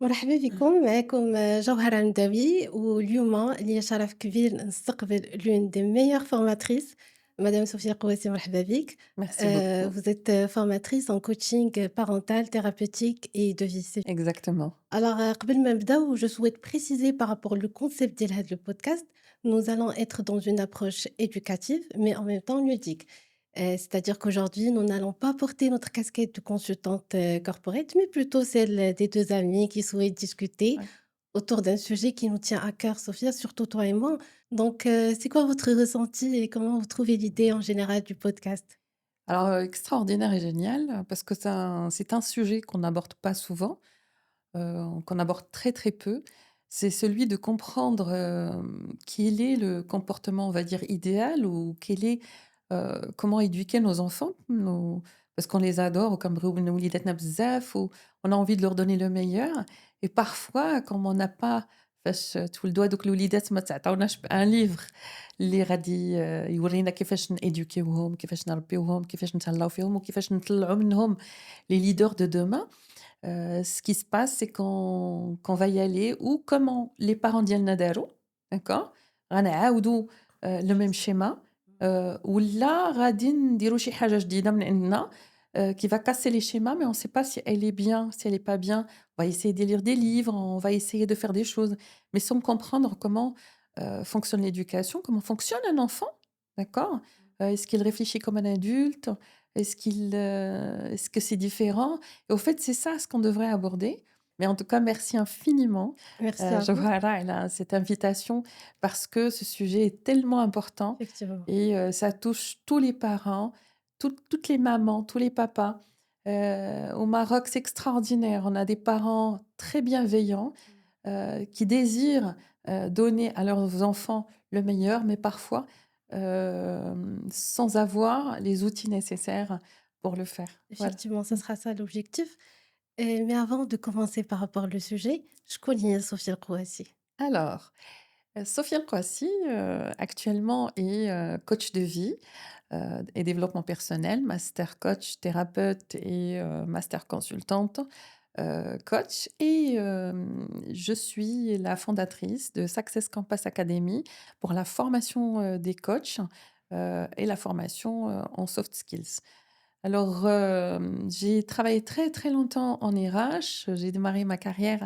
مرحبا بكم معكم جوهرة ندوي واليوم ليا شرف كبير نستقبل l'une des meilleures formatrices Madame Sophia Kouassi مرحبا بك. Merci beaucoup. Vous êtes formatrice en coaching parental, thérapeutique et de vie. Exactement. Alors قبل ما نبداو je souhaite préciser par rapport le concept ديال هذا le podcast. Nous allons être dans une approche éducative mais en même temps ludique. C'est-à-dire qu'aujourd'hui, nous n'allons pas porter notre casquette de consultante, corporate, mais plutôt celle des 2 amies qui souhaitent discuter Ouais. autour d'un sujet qui nous tient à cœur, Sophia, surtout toi et moi. Donc, c'est quoi votre ressenti et comment vous trouvez l'idée en général du podcast? Alors, extraordinaire et génial, parce que c'est un sujet qu'on n'aborde pas souvent, qu'on aborde très, très peu. C'est celui de comprendre, quel est le comportement, on va dire, idéal ou comment éduquer nos enfants, parce qu'on les adore comme وليداتنا بزاف on a envie de leur donner le meilleur et parfois comme on n'a pas فاش تولدوا هادوك الوليدات ما تعطاوناش بان ليفر اللي غادي يورينا كيفاش نeduquيوهم، كيفاش نربيوهم، كيفاش نتهلاو فيهم وكيفاش نطلعوا منهم les leaders de demain. Ce qui se passe, c'est qu'on va y aller ou comment les parents ديالنا داروا، d'accord؟ غنعاودوا le même schéma ولا غادي نديروا شي حاجة جديدة من عندنا qui va casser les schémas, mais on ne sait pas si elle est bien, si elle est pas bien. On va essayer de lire des livres, on va essayer de faire des choses, mais sans comprendre comment, fonctionne l'éducation, comment fonctionne un enfant, d'accord? Est-ce qu'il réfléchit comme un adulte? Est-ce que c'est différent? Et au fait, c'est ça ce qu'on devrait aborder. Mais en tout cas, merci infiniment, Merci à vous, Jawahara, cette invitation parce que ce sujet est tellement important effectivement. et ça touche tous les parents, toutes les mamans, tous les papas. Au Maroc, c'est extraordinaire. On a des parents très bienveillants, qui désirent, donner à leurs enfants le meilleur, mais parfois, sans avoir les outils nécessaires pour le faire. Voilà. Effectivement, ce Mmh. sera ça l'objectif. Mais avant de commencer par rapport au sujet, je connais Sophia Kouassi. Alors, Sophia El Kouassi, actuellement est, coach de vie, et développement personnel, master coach, thérapeute et master consultante, coach et je suis la fondatrice de Success Campus Academy pour la formation, des coachs, et la formation, en soft skills. Alors, j'ai travaillé très, très longtemps en RH. J'ai démarré ma carrière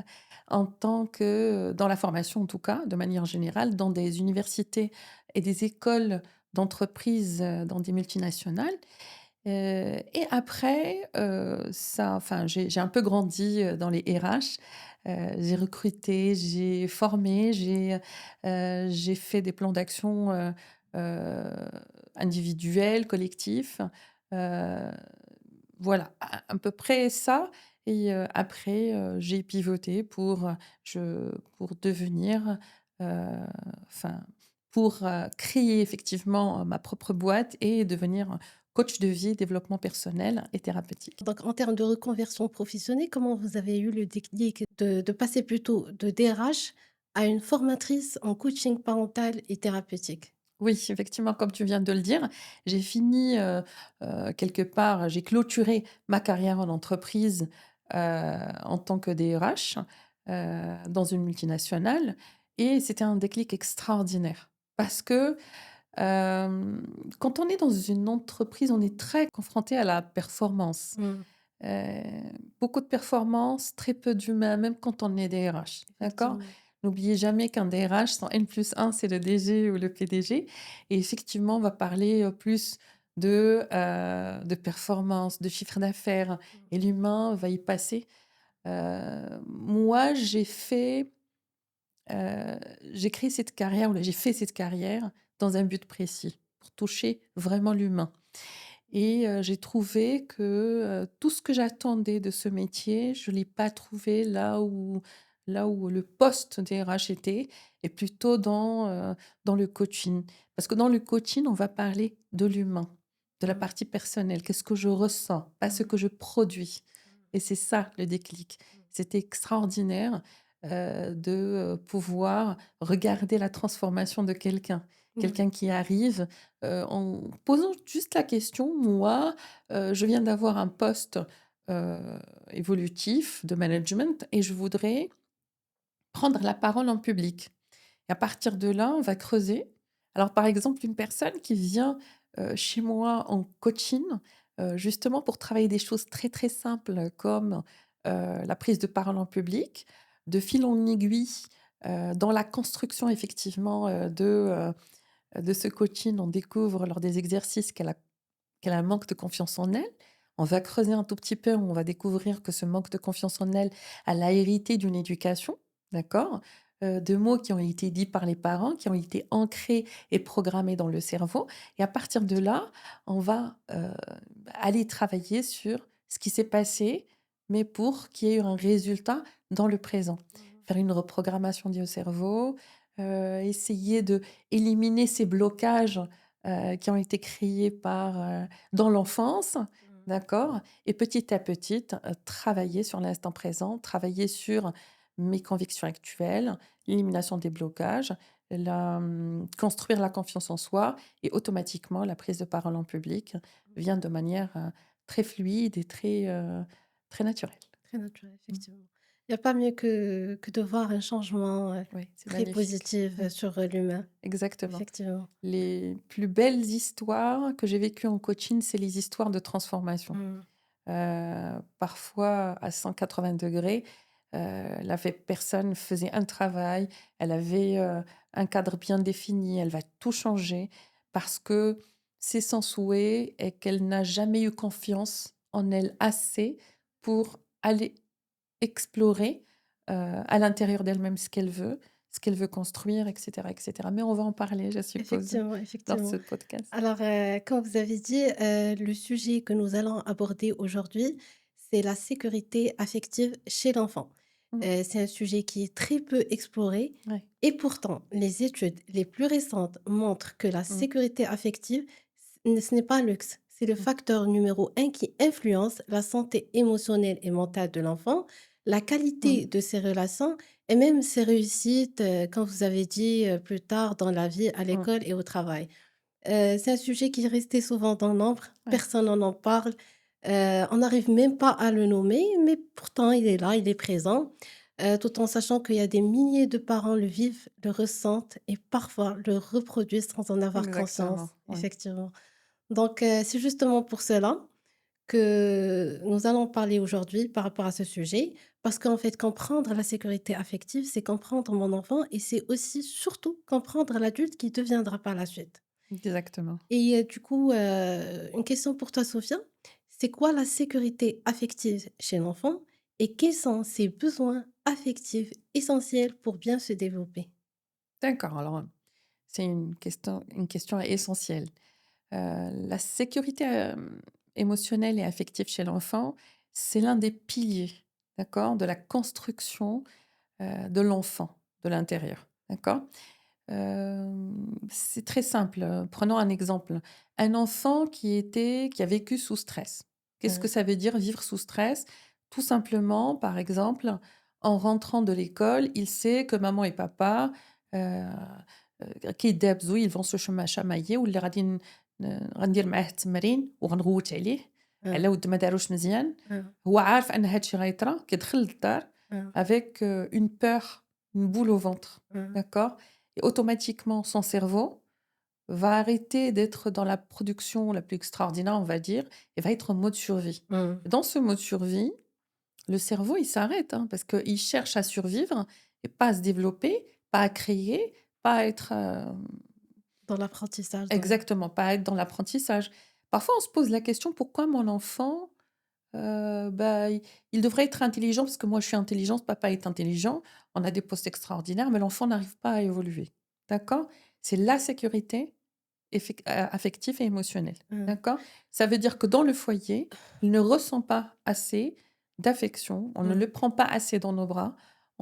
en tant que dans la formation en tout cas, de manière générale, dans des universités et des écoles d'entreprises, dans des multinationales. Et après, j'ai un peu grandi, dans les RH. J'ai recruté, j'ai formé, j'ai fait des plans d'action, heu, individuels, collectifs. Heu, voilà, à peu près ça et après, j'ai pivoté pour devenir, heu, enfin, pour, créer effectivement, ma propre boîte et devenir coach de vie, développement personnel et thérapeutique. Donc, en termes de reconversion professionnelle, comment vous avez eu le déclic de passer plutôt de DRH à une formatrice en coaching parental et thérapeutique? Oui, effectivement, comme tu viens de le dire, j'ai fini, quelque part, j'ai clôturé ma carrière en entreprise, en tant que DRH, dans une multinationale et c'était un déclic extraordinaire. Parce que, quand on est dans une entreprise, on est très confronté à la performance. Mmh, Heu, Beaucoup de performance, très peu d'humain, même quand on est DRH, d'accord? effectivement. N'oubliez jamais qu'un DRH, son N+1, c'est le DG ou le PDG et effectivement, on va parler, plus de performance, de chiffre d'affaires Mmh. et l'humain va y passer. Moi, j'ai créé cette carrière ou j'ai fait cette carrière dans un but précis, pour toucher vraiment l'humain. Et j'ai trouvé que, tout ce que j'attendais de ce métier, je ne l'ai pas trouvé là où le poste DRH était et plutôt dans le coaching. Parce que dans le coaching, on va parler de l'humain, de la Mmh. partie personnelle. Qu'est-ce que je ressens? Pas ce Mmh. que je produis Mmh. et c'est ça le déclic. Mmh. C'était extraordinaire, de, pouvoir regarder la transformation de quelqu'un. Ouais. Quelqu'un qui arrive en posant juste la question, moi, je viens d'avoir un poste, évolutif de management et je voudrais prendre la parole en public. Et à partir de là, on va creuser. Alors, par exemple, une personne qui vient chez moi en coaching, justement pour travailler des choses très très simples comme la prise de parole en public, de fil en aiguille, dans la construction effectivement de ce coaching, on découvre lors des exercices qu'elle a un manque de confiance en elle. On va creuser un tout petit peu, on va découvrir que ce manque de confiance en elle, elle a hérité d'une éducation, d'accord? De mots qui ont été dits par les parents, qui ont été ancrés et programmés dans le cerveau. Et à partir de là, on va aller travailler sur ce qui s'est passé, mais pour qu'il y ait eu un résultat dans le présent. Mmh. Faire une reprogrammation du cerveau, essayer de éliminer ces blocages qui ont été créés dans l'enfance, Mmh. d'accord? Et petit à petit, travailler sur l'instant présent, travailler sur mes convictions actuelles, l'élimination des blocages, construire la confiance en soi et automatiquement la prise de parole en public vient de manière, très fluide et très naturelle. Très naturel, Mmh. effectivement. Il y a pas mieux que de voir un changement, Oui, c'est très magnifique. positif, Oui, sur, l'humain. exactement. Effectivement. Les plus belles histoires que j'ai vécues en coaching, c'est les histoires de transformation. Mmh. Parfois à 180°, personne faisait un travail, elle avait, un cadre bien défini, elle va tout changer parce que c'est son souhait et qu'elle n'a jamais eu confiance en elle assez pour aller explorer, à l'intérieur d'elle-même ce qu'elle veut construire et cetera. Mais on va en parler, je suppose, Effectivement, dans ce effectivement. podcast. Alors, comme vous avez dit, le sujet que nous allons aborder aujourd'hui, c'est la sécurité affective chez l'enfant. Mmh, C'est un sujet qui est très peu exploré ouais, et pourtant, les études les plus récentes montrent que la mmh, sécurité affective, ce n'est pas un luxe, c'est le mmh, facteur numéro un qui influence la santé émotionnelle et mentale de l'enfant, la mmh, qualité de ses relations et même ses réussites, comme vous avez dit, plus tard dans la vie, à mmh, l'école et au travail. C'est un sujet qui est resté souvent dans l'ombre, ouais, personne n'en parle, on n'arrive même pas à le nommer, mais pourtant il est là, il est présent, tout en sachant qu'il y a des milliers de parents le vivent, le ressentent et parfois le reproduisent sans en avoir conscience, exactement, ouais. effectivement. Donc c'est justement pour cela que nous allons parler aujourd'hui par rapport à ce sujet, parce qu'en fait, comprendre la sécurité affective, c'est comprendre mon enfant et c'est aussi, surtout, comprendre l'adulte qui deviendra par la suite. Exactement. Et du coup, une question pour toi, Sophia. C'est quoi la sécurité affective chez l'enfant et quels sont ses besoins affectifs essentiels pour bien se développer? D'accord, alors, c'est une question essentielle. La sécurité, émotionnelle et affective chez l'enfant, c'est l'un des piliers, d'accord, de la construction, de l'enfant, de l'intérieur, d'accord? C'est très simple, prenons un exemple. Un enfant qui a vécu sous stress. Qu'est-ce que Mmh. ça veut dire vivre sous stress? Tout simplement, par exemple, en rentrant de l'école, il sait que maman et papa, heu كي يدابزوا ils vont se chamailler واللي غندير معاه التمرين وغنغوت عليه Mmh. على ود ما داروش مزيان. Mmh. هو عارف أن هاد الشي غيطرا، كيدخل للدار Mmh. avec, une peur, une boule au ventre, Mmh. d'accord? Et automatiquement son cerveau va arrêter d'être dans la production la plus extraordinaire, on va dire, et va être en mode survie. Mmh. Et dans ce mode survie, le cerveau, il s'arrête, hein, parce qu'il cherche à survivre et pas à se développer, pas à créer, pas à être, Dans l'apprentissage, dans exactement, pas à être dans l'apprentissage. Parfois, on se pose la question: «Pourquoi mon enfant, bah, il devrait être intelligent parce que moi je suis intelligente, papa est intelligent, on a des postes extraordinaires, mais l'enfant n'arrive pas à évoluer». D'accord? C'est la sécurité affective et émotionnelle. mmh. D'accord? Ça veut dire que dans le foyer, il ne ressent pas assez d'affection, on ne Mmh. le prend pas assez dans nos bras,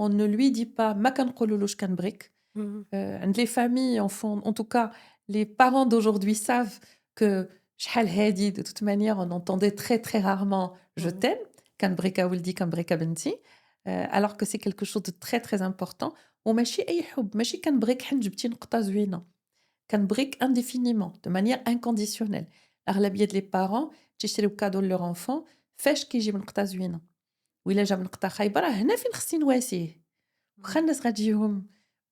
on ne lui dit pas: «ما كنقولولوش كنبغيك». Mmh. Les familles en tout cas, les parents d'aujourd'hui savent que شحال هادي, de toute manière, on entendait très, très rarement «je Mmh. t'aime», كنبغيك أولدي كنبغيك بنتي, alors que c'est quelque chose de très, très important. وماشي أي حُب، ماشي كنبغيك حيت جبتي نقطة زوينة، كنبغيك indéfiniment, de manière inconditionnelle. أغلبية les parents تيشريو cadeau لleur enfant فاش كيجيب نقطة زوينة وإلا جاب نقطة خايبة راه هنا فين خصني نواسيه. واخا Mmh. الناس غتجيهم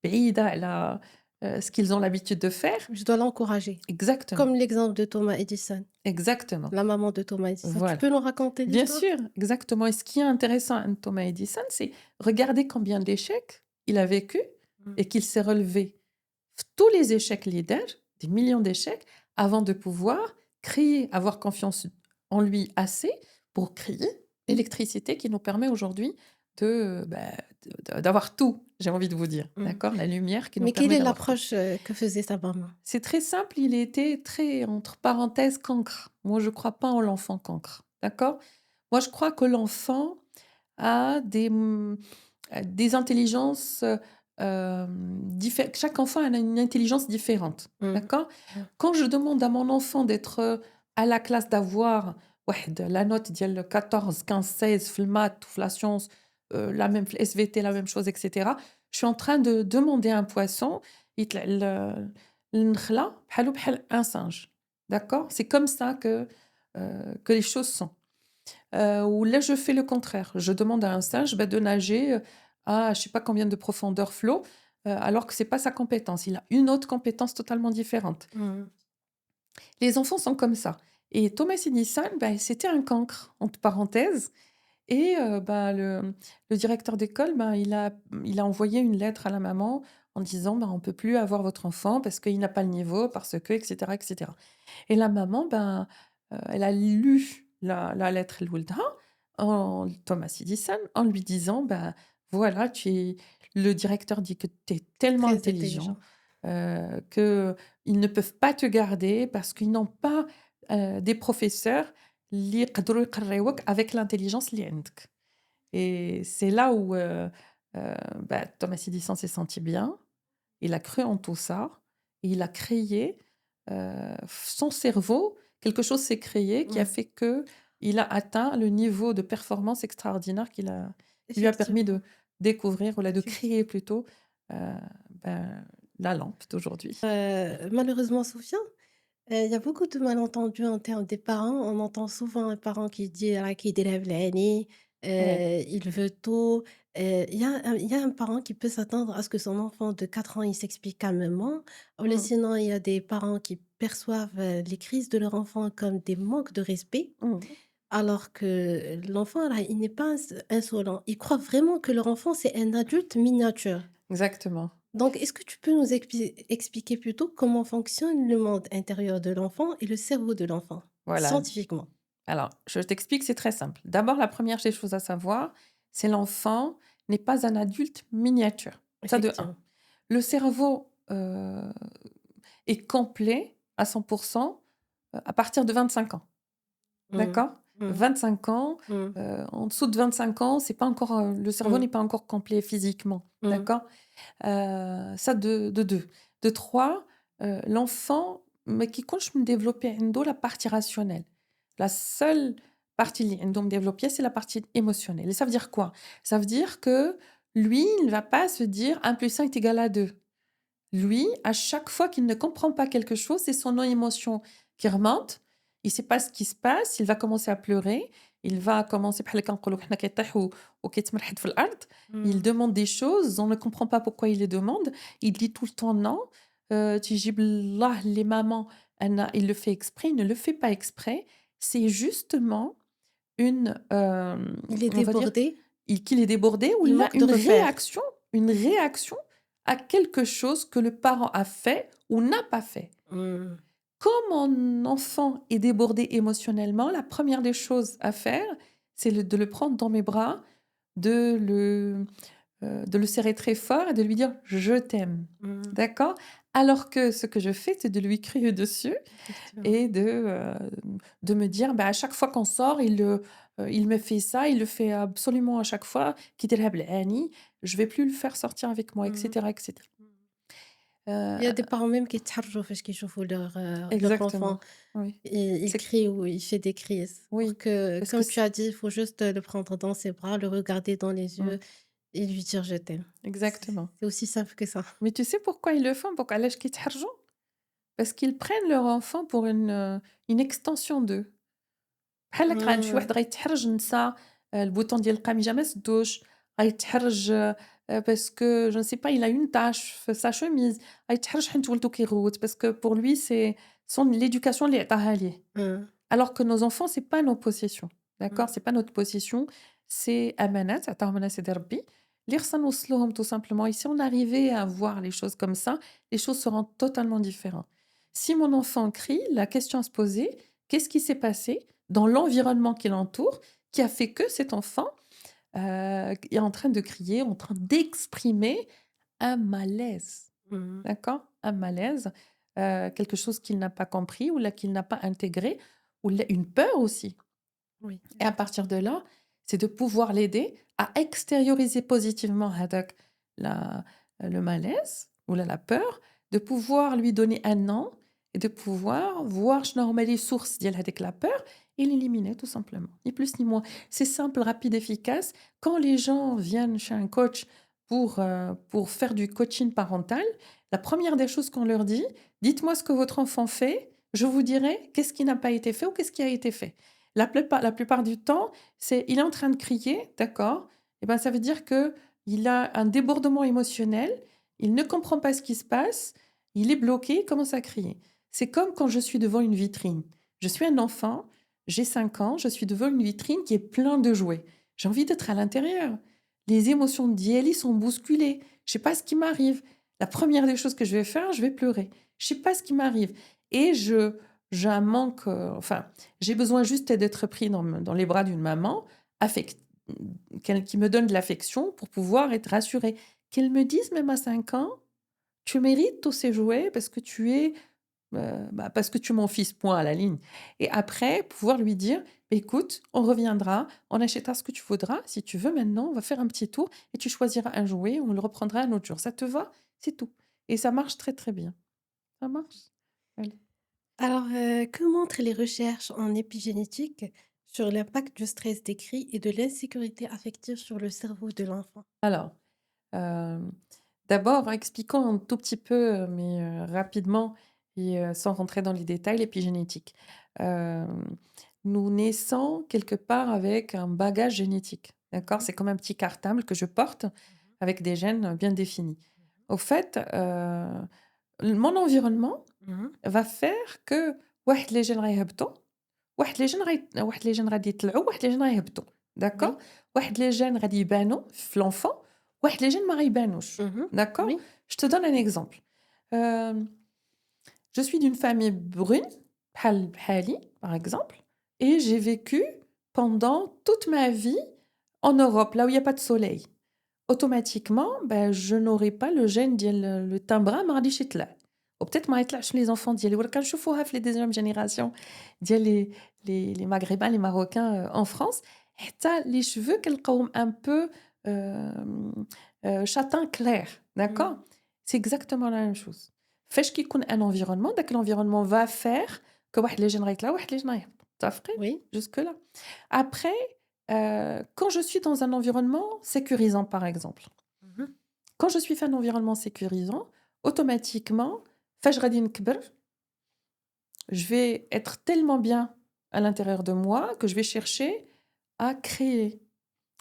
بعيدة على ce qu'ils ont l'habitude de faire. Je dois l'encourager. Exactement, Comme l'exemple de Thomas Edison, exactement, la maman de Thomas Edison. Tu voilà. peux nous raconter Bien l'histoire? sûr, exactement et ce qui est intéressant à Thomas Edison, c'est regarder combien d'échecs il a vécu Mmh. et qu'il s'est relevé tous les échecs leaders, des millions d'échecs, avant de pouvoir créer, avoir confiance en lui assez pour créer l'électricité qui nous permet aujourd'hui de, bah, d'avoir tout, j'ai envie de vous dire, Mmh. d'accord? La lumière qui nous Mais quelle permet est d'avoir tout. l'approche, que faisait sa maman? C'est très simple, il était très, entre parenthèses, cancre. Moi, je ne crois pas en l'enfant cancre, d'accord? Moi, je crois que l'enfant a des intelligences, chaque enfant a une intelligence différente, Mmh. d'accord? Mmh. Quand je demande à mon enfant d'être, à la classe d'avoir واحد la note ديال 14, 15, 16 في المات وفي la science, la même في الSVT, la même chose et cetera. Je suis en train de demander à un poisson يطلع النخلة بحالو بحال un singe, d'accord? C'est comme ça que les choses sont. Ou là, je fais le contraire. Je demande à un singe, bah, de nager, à je sais pas combien de profondeur flot, alors que c'est pas sa compétence. Il a une autre compétence totalement différente. Mmh. Les enfants sont comme ça et Thomas Edison, bah, c'était un cancre, entre parenthèses et bah, le directeur d'école, ben, il a envoyé une lettre à la maman en disant: «Ben, on peut plus avoir votre enfant parce qu'il n'a pas le niveau, parce que» et cetera et cetera et la maman, ben, elle a lu la lettre لولدها en Thomas Edison en lui disant: «Ben, voilà, le directeur dit que tu es tellement Très intelligent, intelligent. qu'ils ne peuvent pas te garder parce qu'ils n'ont pas, des professeurs اللي يقدروا يقريوك avec l'intelligence اللي عندك». Et c'est là où, bah, Thomas Edison s'est senti bien. Il a cru en tout ça et il a créé, son cerveau, quelque chose s'est créé qui a Mmh. fait que il a atteint le niveau de performance extraordinaire qui lui a permis de Effectivement, découvrir ou là de créer effectivement. plutôt, heu, ben, la lampe d'aujourd'hui. Malheureusement, Soufiane, il y a beaucoup de malentendus en termes des parents. On entend souvent un parent qui dit: «Ah qui délève l'année», Ouais. il veut tout. Il y a un parent qui peut s'attendre à ce que son enfant de 4 ans, il s'explique calmement. Ou là, Mmh. sinon, il y a des parents qui perçoivent, les crises de leur enfant comme des manques de respect, Mmh. alors que l'enfant, là, il n'est pas insolent. Ils croient vraiment que leur enfant, c'est un adulte miniature. Exactement. Donc, est-ce que tu peux nous expliquer plutôt comment fonctionne le monde intérieur de l'enfant et le cerveau de l'enfant, Voilà. scientifiquement? Alors, je t'explique, c'est très simple. D'abord, la première des choses à savoir, c'est l'enfant n'est pas un adulte miniature. Ça de un. Effectivement. Le cerveau, est complet à 100 à partir de 25 ans. Mmh. D'accord? Mmh. 25 ans, Mmh. en dessous de 25 ans, c'est pas encore, le cerveau Mmh. n'est pas encore complet physiquement. Mmh. D'accord? Ça de 2. De 3, l'enfant ما كيكونش مديفلوبي عنده la partie rationnelle. La seule partie اللي عنده مديفلوبية, c'est la partie émotionnelle et ça veut dire quoi? Ça veut dire que lui, il ne va pas se dire: 1 + 1 est égal à 2. Lui, à chaque fois qu'il ne comprend pas quelque chose, c'est son émotion qui remonte. Il ne sait pas ce qui se passe, il va commencer à pleurer, il va commencer بحال اللي كنقولوا حنا كيطيح وكيتمرحد في الأرض. Il Mmh. demande des choses, on ne comprend pas pourquoi il les demande. Il dit tout le temps non. تيجيب الله les mamans, il le fait exprès, il ne le fait pas exprès. C'est justement Il est on va dire, débordé, qu'il est débordé ou il il a manque de repères. une réaction à quelque chose que le parent a fait ou n'a pas fait. Mmh. Quand mon enfant est débordé émotionnellement, la première des choses à faire, c'est de le prendre dans mes bras, de le serrer très fort et de lui dire: «Je t'aime». Mmh. D'accord? Alors que ce que je fais, c'est de lui crier dessus Effectivement. et de me dire, bah, à chaque fois qu'on sort, il me fait ça, il le fait absolument à chaque fois. كيديرها بالعاني, je vais plus le faire sortir avec moi et Mmh. cetera et cetera. Mmh. Il y a Heu, des parents même qui يتحرجوا فاش كيشوفوا leur enfant, exactement, oui. il C'est crie ou il fait des crises. Or oui, que, parce que comme tu as dit, il faut juste le prendre dans ses bras, le regarder dans les mmh, yeux et lui dire: «Je t'aime». exactement. C'est aussi simple que ça. Mais tu sais pourquoi ils le font? علاش كيتحرجوا? Parce qu'ils prennent leur enfant pour une extension d'eux. بحال هاك شي Mmh. واحد غيتحرج نسى البوطون ديال القميجة ما سدوش، غيتحرج باسكو je ne sais pas il a une tache في sa chemise، غيتحرج حيت ولدو كيغوت باسكو pour lui c'est son l'éducation اللي عطاها ليه. Mmh. Alors que nos enfants c'est pas nos possessions، d'accord؟ Mmh. C'est pas notre possession، c'est أمانات عطاهم لنا سيدي ربي اللي خصنا نوصلوهم tout simplement et si on arrivait à voir les choses comme ça, les choses seront totalement différentes. Si mon enfant crie, la question à se poser: qu'est-ce qui s'est passé dans l'environnement qui l'entoure, qui a fait que cet enfant, est en train de crier, en train d'exprimer un malaise, Mmh. d'accord? Un malaise, quelque chose qu'il n'a pas compris ou là qu'il n'a pas intégré ou là une peur aussi Oui, et à partir de là, c'est de pouvoir l'aider à extérioriser positivement هذاك le malaise ou là la peur, de pouvoir lui donner un nom et de pouvoir voir شنو هما les sources ديال هذيك la peur et l'éliminer tout simplement, ni plus ni moins. C'est simple, rapide, efficace. Quand les gens viennent chez un coach pour faire du coaching parental, la première des choses qu'on leur dit: «Dites-moi ce que votre enfant fait, je vous dirai qu'est-ce qui n'a pas été fait ou qu'est-ce qui a été fait». La plupart du temps, c'est il est en train de crier, d'accord, et ben, ça veut dire que il a un débordement émotionnel, il ne comprend pas ce qui se passe, il est bloqué, il commence à crier. C'est comme quand je suis devant une vitrine. Je suis un enfant, j'ai 5 ans, je suis devant une vitrine qui est plein de jouets. J'ai envie d'être à l'intérieur. Les émotions d'Yeli sont bousculées. Je sais pas ce qui m'arrive. La première des choses que je vais faire, je vais pleurer. Je sais pas ce qui m'arrive. Et j'ai un manque, enfin, j'ai besoin juste d'être pris dans les bras d'une maman affect qui me donne de l'affection pour pouvoir être rassurée. Qu'elle me dise même à 5 ans: «Tu mérites tous ces jouets parce que tu es, parce que tu es mon fils, point à la ligne». Et après pouvoir lui dire: «Bah, écoute, on reviendra, on achètera ce que tu voudras. Si tu veux maintenant, on va faire un petit tour et tu choisiras un jouet, on le reprendra un autre jour. Ça te va?» C'est tout et ça marche très, très bien. Ça marche. Voilà. Alors, que montrent les recherches en épigénétique sur l'impact du stress des cris et de l'insécurité affective sur le cerveau de l'enfant? Alors, hem, d'abord, expliquons un tout petit peu, mais rapidement et sans rentrer dans les détails, l'épigénétique. Hem, Nous naissons quelque part avec un bagage génétique, d'accord? Mmh. C'est comme un petit cartable que je porte Mmh. avec des gènes bien définis. Mmh. Au fait, mon environnement Mmh. va faire que واحد les gènes غيهبطوا، واحد les gènes غادي يطلعوا، واحد les gènes غيهبطوا، d'accord؟ Oui. واحد les gènes غادي يبانوا في l'enfant، واحد les gènes ما غيبانوش، Mmh. d'accord؟ Oui. Je te donne un exemple. Hem, je suis d'une famille brune بحالي par exemple et j'ai vécu pendant toute ma vie en Europe, là où il y a pas de soleil. Automatiquement, ben, je n'aurai pas le gène ديال le teint brun ما غاديش يطلع. Ou peut-être ما يطلعش les enfants ديالي ولا كنشوفوها في les deuxième génération ديال les maghrébins, les marocains, en France حتى les cheveux كنلقاوهم un peu châtain clair, d'accord? Mmh. C'est exactement la même chose. فاش كيكون un environnement, داك l'environnement va faire que واحد les gènes غيطلعوا واحد les gènes غيهبطوا. متفقين Oui. jusque là؟ Après, quand je suis dans un environnement sécurisant, par exemple, Mmh. quand je suis في un environnement sécurisant, automatiquement, فاش غادي نكبر, je vais être tellement bien à l'intérieur de moi que je vais chercher à créer.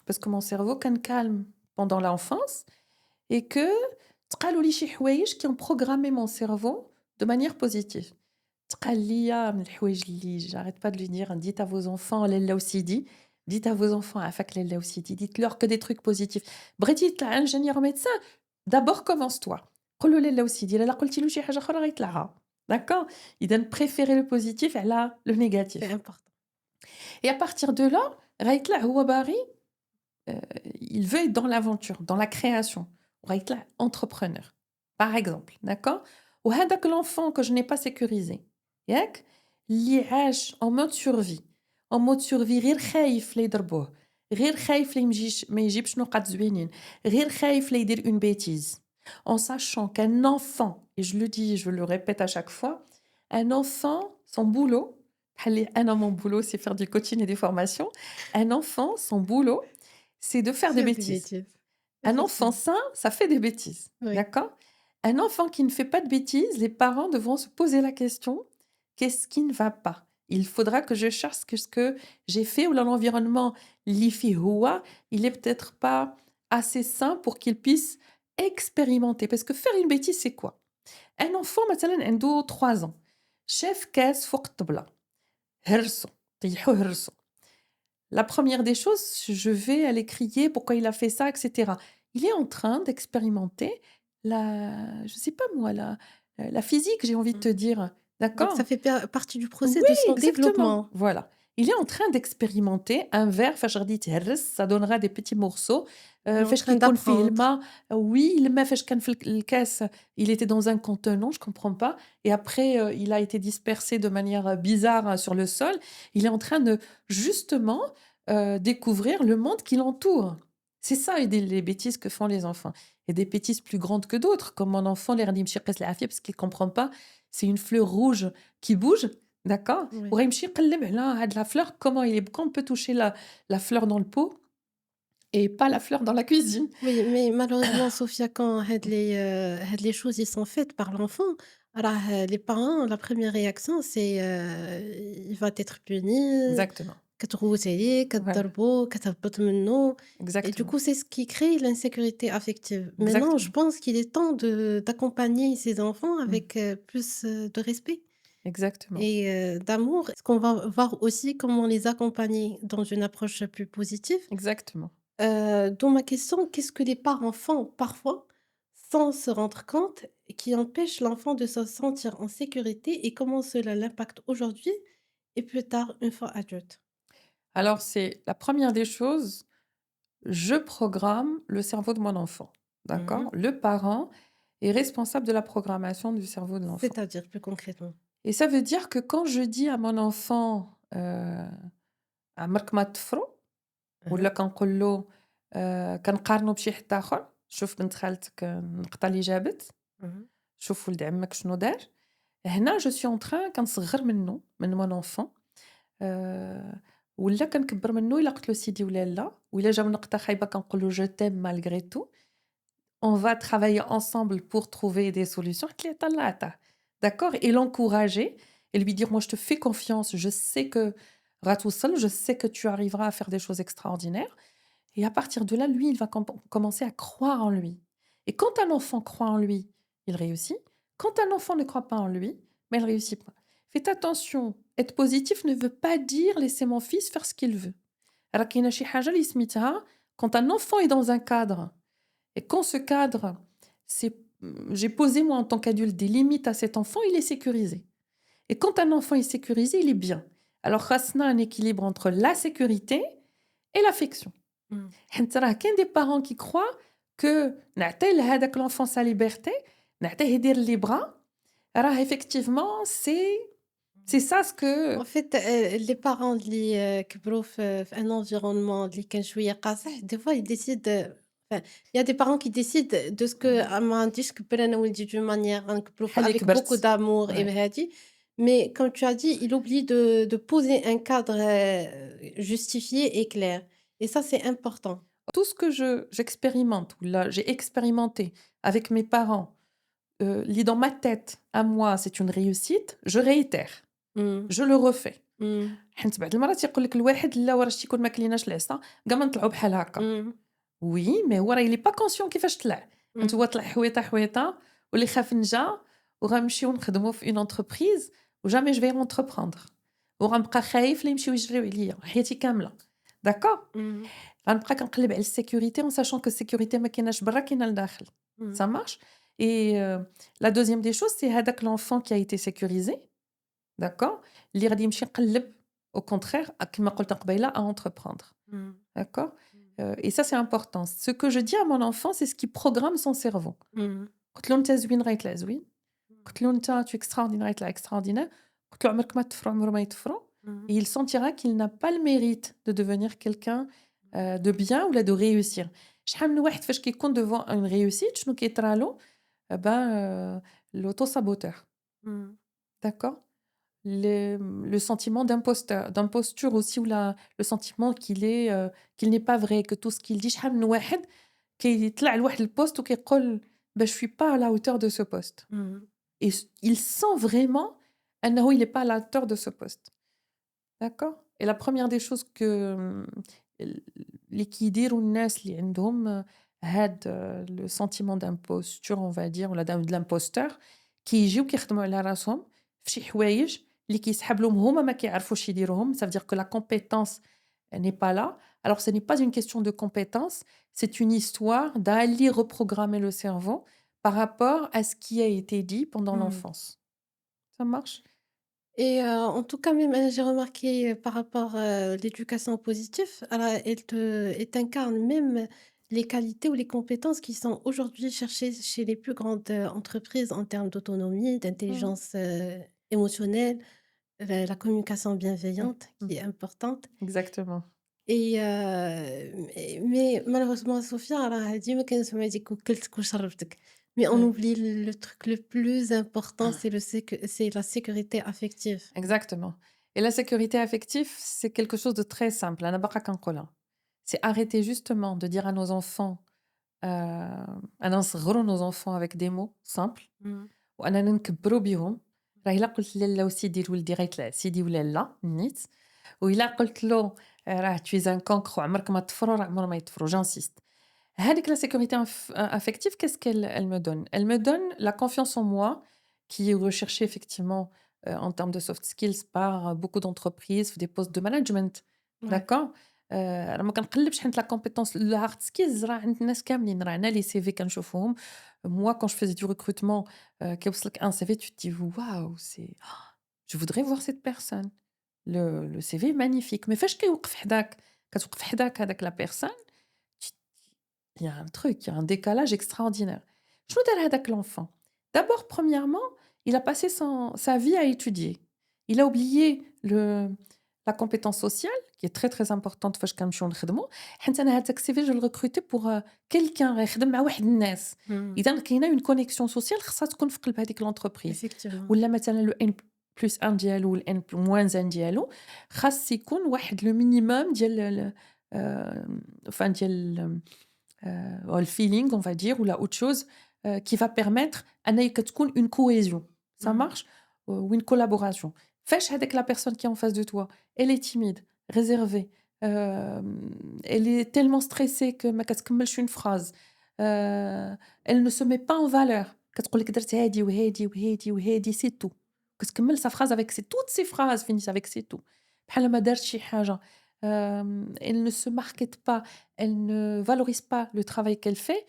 Parce que mon cerveau كان calme pendant l'enfance et que تقالوا لي شي حوايج qui ont programmé mon cerveau de manière positive. تقال ليا من الحوايج اللي j'arrête pas de lui dire: «Dites à vos enfants لالا وسيدي, dites à vos enfants عافاك لالا وسيدي, dites-leur que des trucs positifs. بغيتي تطلع ingénieur ou médecin, d'abord commence-toi. قُل له لالا وسيدي, لالا قلتي له شي حاجة أخرى غيطلعها». D'accord? إذًا préférez le positif على le C'est négatif. important. Et à partir de là, غيطلع هو باغي il veut être dans l'aventure, dans la création. وغيطلع entrepreneur, par exemple, d'accord? وهذاك l'enfant que je n'ai pas sécurisé, ياك؟ اللي عاش en mode survie, en mode survie غير خايف لا يضربوه، غير خايف لا ما يجيبش نقاط زوينين، غير خايف لا يدير une bêtise. En sachant qu'un enfant, et je le dis, je le répète à chaque fois, un enfant, son boulot, بحال لي أنا mon boulot c'est faire du coaching et des formations. Un enfant, son boulot, c'est de faire des Faire des bêtises. bêtises. Un enfant Effectivement. sain, ça fait des bêtises, Oui. d'accord? Un enfant qui ne fait pas de bêtises, les parents devront se poser la question: «Qu'est-ce qui ne va pas?» il faudra que je cherche ce que j'ai fait ou l'environnement اللي فيه هو, il est peut-être pas assez sain pour qu'il puisse expérimenter. Parce que faire une bêtise, c'est quoi? Un enfant مثلًا عنده 3 ans شاف كاس فوق الطبلة هرسه طيحوه هرسه. La première des choses, je vais aller crier pourquoi il a fait ça, et cetera. Il est en train d'expérimenter je sais pas moi, la physique, j'ai envie de te Mmh. dire, Donc ça d'accord? fait partie du procès Oui, de son exactement, développement. voilà. Il est en train d'expérimenter un verre فاش غادي يتهرس, ça donnera des petits morceaux. Il est en فاش train كيكون فيه d'apprendre. الماء, oui, الماء فاش كان في الكاس, il était dans un contenant, je comprends pas, et après, il a été dispersé de manière, bizarre, sur le sol. Il est en train de, justement, découvrir le monde qui l'entoure. C'est ça, et les bêtises que font les enfants. Et des bêtises plus grandes que d'autres, comme mon enfant اللي غادي يمشي يقيس العافية parce qu'il comprend pas, c'est une fleur rouge qui bouge, d'accord? Oui. وغيمشي يقلب على هاد la fleur, comment on peut toucher la fleur dans le pot et pas la fleur dans la cuisine. Oui, mais malheureusement, Sophia, quand had les choses, ils sont faites par l'enfant, alors, les parents, la première réaction, c'est, il va être puni, Exactement, كتغوت عليه، voilà, كتضربه، كتهبط منه et du exactement, coup, c'est ce qui crée l'insécurité affective. Maintenant, je exactement, pense qu'il est temps d'accompagner ces enfants mmh, avec, plus, de respect exactement, et d'amour. Ce qu'on va voir aussi comment les accompagner dans une approche plus positive. exactement. D'où ma question, qu'est-ce que les parents font parfois, sans se rendre compte, qui empêche l'enfant de se sentir en sécurité et comment cela l'impacte aujourd'hui et plus tard une fois adulte? Alors c'est la première des choses, je programme le cerveau de mon enfant, d'accord? Mmh. Le parent est responsable de la programmation du cerveau de l'enfant, C'est-à-dire plus concrètement? et ça veut dire que quand je dis à mon enfant, عمرك ما تفرُغ Mmh ولا mh. كنقول له كنقارنه بشي حد آخر، شوف بنت خالتك النقطة اللي جابت، Mmh. شوف ولد عمك شنو دار. هنا je suis en train كنصغّر منه من mon enfant، ولا كنكبّر منه إلا قلت له سيدي ولا لا، وإلا جاب نقطة خايبة كنقول له je t'aime malgré tout. On va travailler ensemble pour trouver des solutions. قلت ليه طلّع عطاه. D'accord? Et l'encourager et lui dire: «Moi, je te fais confiance, je sais que غتوصل, je sais que tu arriveras à faire des choses extraordinaires». Et à partir de là, lui, il va commencer à croire en lui. Et quand un enfant croit en lui, il réussit. Quand un enfant ne croit pas en lui, mais il réussit pas. Faites attention, être positif ne veut pas dire laisser mon fils faire ce qu'il veut. راه كاينة شي حاجة اللي سميتها quand un enfant est dans un cadre et quand ce cadre, c'est j'ai posé moi en tant qu'adulte des limites à cet enfant, il est sécurisé. Et quand un enfant est sécurisé, il est bien. Alors خاصنا un équilibre entre la sécurité et l'affection. Mmh. حيت راه كاين des parents qui croient que نعطي لهذاك l'enfant sa liberté, نعطيه يدير اللي بغا، راه effectivement c'est ça ce que En fait, les parents اللي كبروا في un environnement اللي كان شوية قاصح des fois ils décident enfin, il y a des parents qui décident de ce que ما غاديش نكبّر أنا ولدي d'une manière غنكبّروا بحال اللي avec beaucoup كبرت. d'amour et Ouais, بهادي mais comme tu as dit, il oublie de poser un cadre, justifié et clair et ça, c'est important. tout ce que j'expérimente ou là j'ai expérimenté avec mes parents, li dans ma tête à moi c'est une réussite, je réitère, Mmh. je le refais. Mmh. حيت بعض المرات يقول لك الواحد لا وراه شتي كون ما كليناش العصا كاع ما نطلعوا بحال هكا. Mmh. Oui, mais هو راه il est pas conscient كيفاش طلع. حيت Mmh. هو طلع حويطة، حويطة واللي خاف نجا وغنمشيو نخدمو في une entreprise وجامي je vais entreprendre وغنبقى خايف لا يمشيو يجريو عليا حياتي كاملة. D'accord؟ Mmh. غنبقى كنقلب على الsécurité en sachant que الsécurité ما كايناش برا كاينة لداخل. Mmh. Ça marche? Et la deuxième des choses, c'est هذاك l'enfant qui a été sécurisé, d'accord؟ اللي غادي يمشي يقلب au contraire كما قلت قبيلة à entreprendre. Mmh. D'accord? Et ça, c'est important. Ce que je dis à mon enfant, c'est ce qui programme son cerveau. Mmh. قلت له أنت زوين غيطلع زوين، قلت له أنت tu es extraordinaire غيطلع extraordinaire، قلت له عمرك ما تفرُع عمره ما يتفرُع. Mmh. Et il sentira qu'il n'a pas le mérite de devenir quelqu'un de bien ou là de réussir. شحال من واحد فاش كيكون devant une réussite شنو كيطرا له؟ l'auto-saboteur. Mmh. D'accord? Le sentiment d'imposture aussi ou le sentiment qu'il n'est pas vrai, que tout ce qu'il dit شحال من واحد كيطلع لواحد الposte وكيقول je suis pas à la hauteur de ce poste. Mmh. Et il sent vraiment أنه il est pas à la hauteur de ce poste. d'accord? Et la première des choses que ال اللي كيديروا الناس اللي عندهم هاد le sentiment d'imposture on va dire ولا de l'imposteur كيجيو كيخدموا على راسهم في شي حوايج اللي كيسحاب لهم هُما ما كيعرفوش يديروهم. Ça veut dire que la compétence n'est pas là. Alors ce n'est pas une question de compétence, c'est une histoire d'aller reprogrammer le cerveau par rapport à ce qui a été dit pendant Mmh. l'enfance. Ça marche? Et en tout cas, même, j'ai remarqué, par rapport, l'éducation positive, alors elle t'incarne même les qualités ou les compétences qui sont aujourd'hui cherchées chez les plus grandes, entreprises en termes d'autonomie, Mmh. d'intelligence, émotionnelle, la communication Mmh. bienveillante Mmh. qui est importante. Exactement. Et mais malheureusement Sophia راها ديما كنسمع ديك وكلتك وشربتك. Mais on Ouais. oublie le truc le plus important, c'est la sécurité affective. Exactement. Et la sécurité affective, c'est quelque chose de très simple. أنا باقا كنقولها. C'est arrêter justement de dire à nos enfants, أنا نصغّروا nos enfants avec des mots simples Mmh. وأننا نكبّروا بيهم. راه إلا قلت لالا وسيدي لولدي غيطلع سيدي ولا لا نيت، وإلا قلت له راه tu es un cancre وعمرك ما تفرُر عمره ما يتفرُر j'insiste. هذيك la sécurité affective, qu'est-ce qu'elle me donne? Elle me donne la confiance en moi qui est recherchée effectivement, en termes de soft skills par beaucoup d'entreprises, des postes de management, Ouais. d'accord؟ أنا ما كنقلّبش حيت la compétence الhard skills راه عند الناس كاملين، راه أنا les CV كنشوفهم. Moi quand je faisais du recrutement, كيوصلك un CV tu te dis: «Waouh, c'est je voudrais voir cette personne». Le CV est magnifique, mais فاش كيوقف حداك كتوقف حداك هاذاك la personne, tu il y a un truc, il y a un décalage extraordinaire. شنو دار هذاك l'enfant? D'abord, premièrement, il a passé sa vie à étudier. Il a oublié la compétence sociale qui est très, très importante فاش كنمشيو نخدموا. حيت أنا هذاك الCV je le recrutais pour quelqu'un غيخدم مع واحد الناس. Mmh. إذا كاينة une connexion sociale خاصها تكون في قلب هذيك l'entreprise. Effectivement. ولا مثلًا le N+1 ديالو والN-1 ديالو خاص يكون واحد le minimum ديال enfin ديال الfeeling on va dire ou la autre chose qui va permettre أن كتكون une cohésion. Ça Mmh. marche? Ou une collaboration. فاش هاذاك la personne qui est en face de toi, elle est timide, réservée, elle est tellement stressée que ما كتكمّلش une phrase, elle ne se met pas en valeur. كتقول لك درت هادي وهادي وهادي وهادي c'est tout. كتكمّل sa phrase avec toutes ses phrases finissent avec c'est tout. بحال ما دارتش شي حاجة. Elle ne se market pas, elle ne valorise pas le travail qu'elle fait.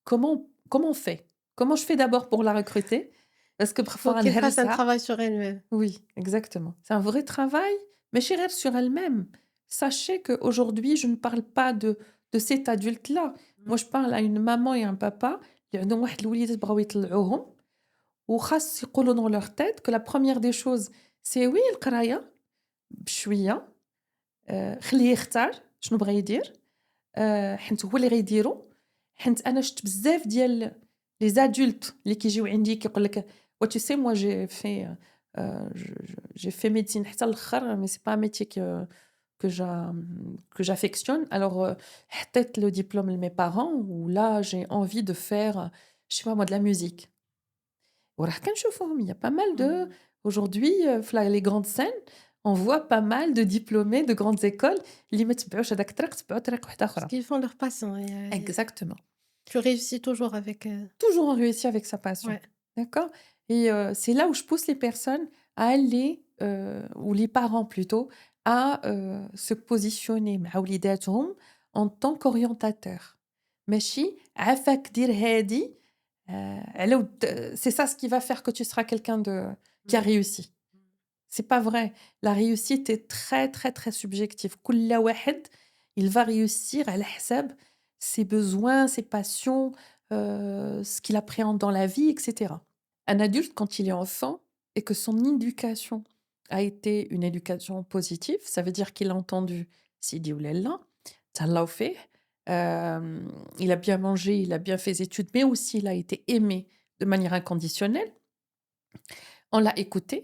Comment on fait? Comment je fais d'abord pour la recruter? Parce que Faut parfois qu'elle fasse un غنهرسها. travail sur elle-même. Oui, exactement. C'est un vrai travail, mais chez elle sur elle-même. Sachez qu'aujourd'hui, je ne parle pas de cet adulte-là. Mmh. Moi, je parle à une maman et un papa اللي عندهم واحد الوليدات بغاو يطلعوهم وخاص يقولوا dans leur tête que la première des choses c'est oui القراية بشوية، خليه يختار شنو بغا يدير، حيت هو اللي غيديرو. حيت أنا شفت بزاف ديال les adultes اللي كيجيو عندي كيقول لك ouais tu sais moi j'ai fait médecine حتى الآخر mais c'est pas un métier que j'affectionne. Alors حطيت le diplôme de mes parents où là j'ai envie de faire je sais pas moi de la musique. وراه كنشوفهم il y a pas mal de Mmh. aujourd'hui في les grandes scènes on voit pas mal de diplômés de grandes écoles اللي ما تبعوش هذاك الطريق تبعوا طريق واحدة Parce أخرى. qu'ils font leur passion Exactement. tu réussis toujours avec, Toujours on réussit avec sa passion, ouais. d'accord? Et c'est là où je pousse les personnes à aller, ou les parents plutôt, à se positionner مع وليداتهم en tant qu'orientateur. ماشي عافاك دير هادي على c'est ça ce qui va faire que tu seras quelqu'un de qui a Mmh. réussi. C'est pas vrai. La réussite est très, très, très subjective. كل واحد il va réussir على حساب ses besoins, ses passions, ce qu'il appréhende dans la vie, et cetera. Un adulte, quand il est enfant et que son éducation a été une éducation positive, ça veut dire qu'il a entendu Sidi ou Lella, تهلاو فيه, il a bien mangé, il a bien fait ses études, mais aussi il a été aimé de manière inconditionnelle. On l'a écouté,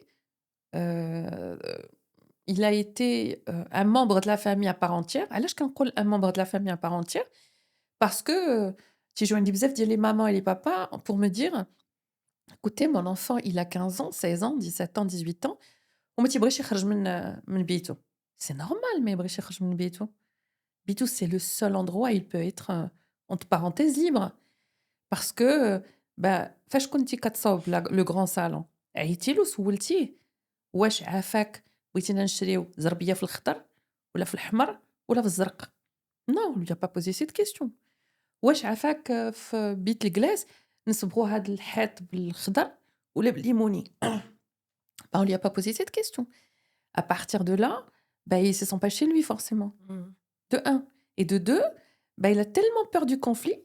heu, il a été, un membre de la famille à part entière. علاش كنقول un membre de la famille à part entière? Parce que تيجيو عندي بزاف ديال les mamans et les papas pour me dire: «Écoutez, mon enfant, il a 15 ans, 16 ans, 17 ans, 18 ans. وما تيبغيش يخرج من بيته. C'est normal ما يبغيش يخرج من بيته. بيته c'est le seul endroit où il peut être, entre parenthèses «libre». Parce que فاش كنتِ كتصاوب le grand salon عيطتِ له سولتيه واش عافاك بغيتينا نشريو زربية في الخضر والّا في الأحمر والّا في الزرق؟ Non, on lui a pas posé cette question. واش عافاك في بيت الكلاس نصبغوا هاد الحيط بالخضر والّا بالليموني؟ On lui a pas posé cette question. À partir de là, il se sent pas chez lui forcément, Mmh. de un et de 2, il a tellement peur du conflit,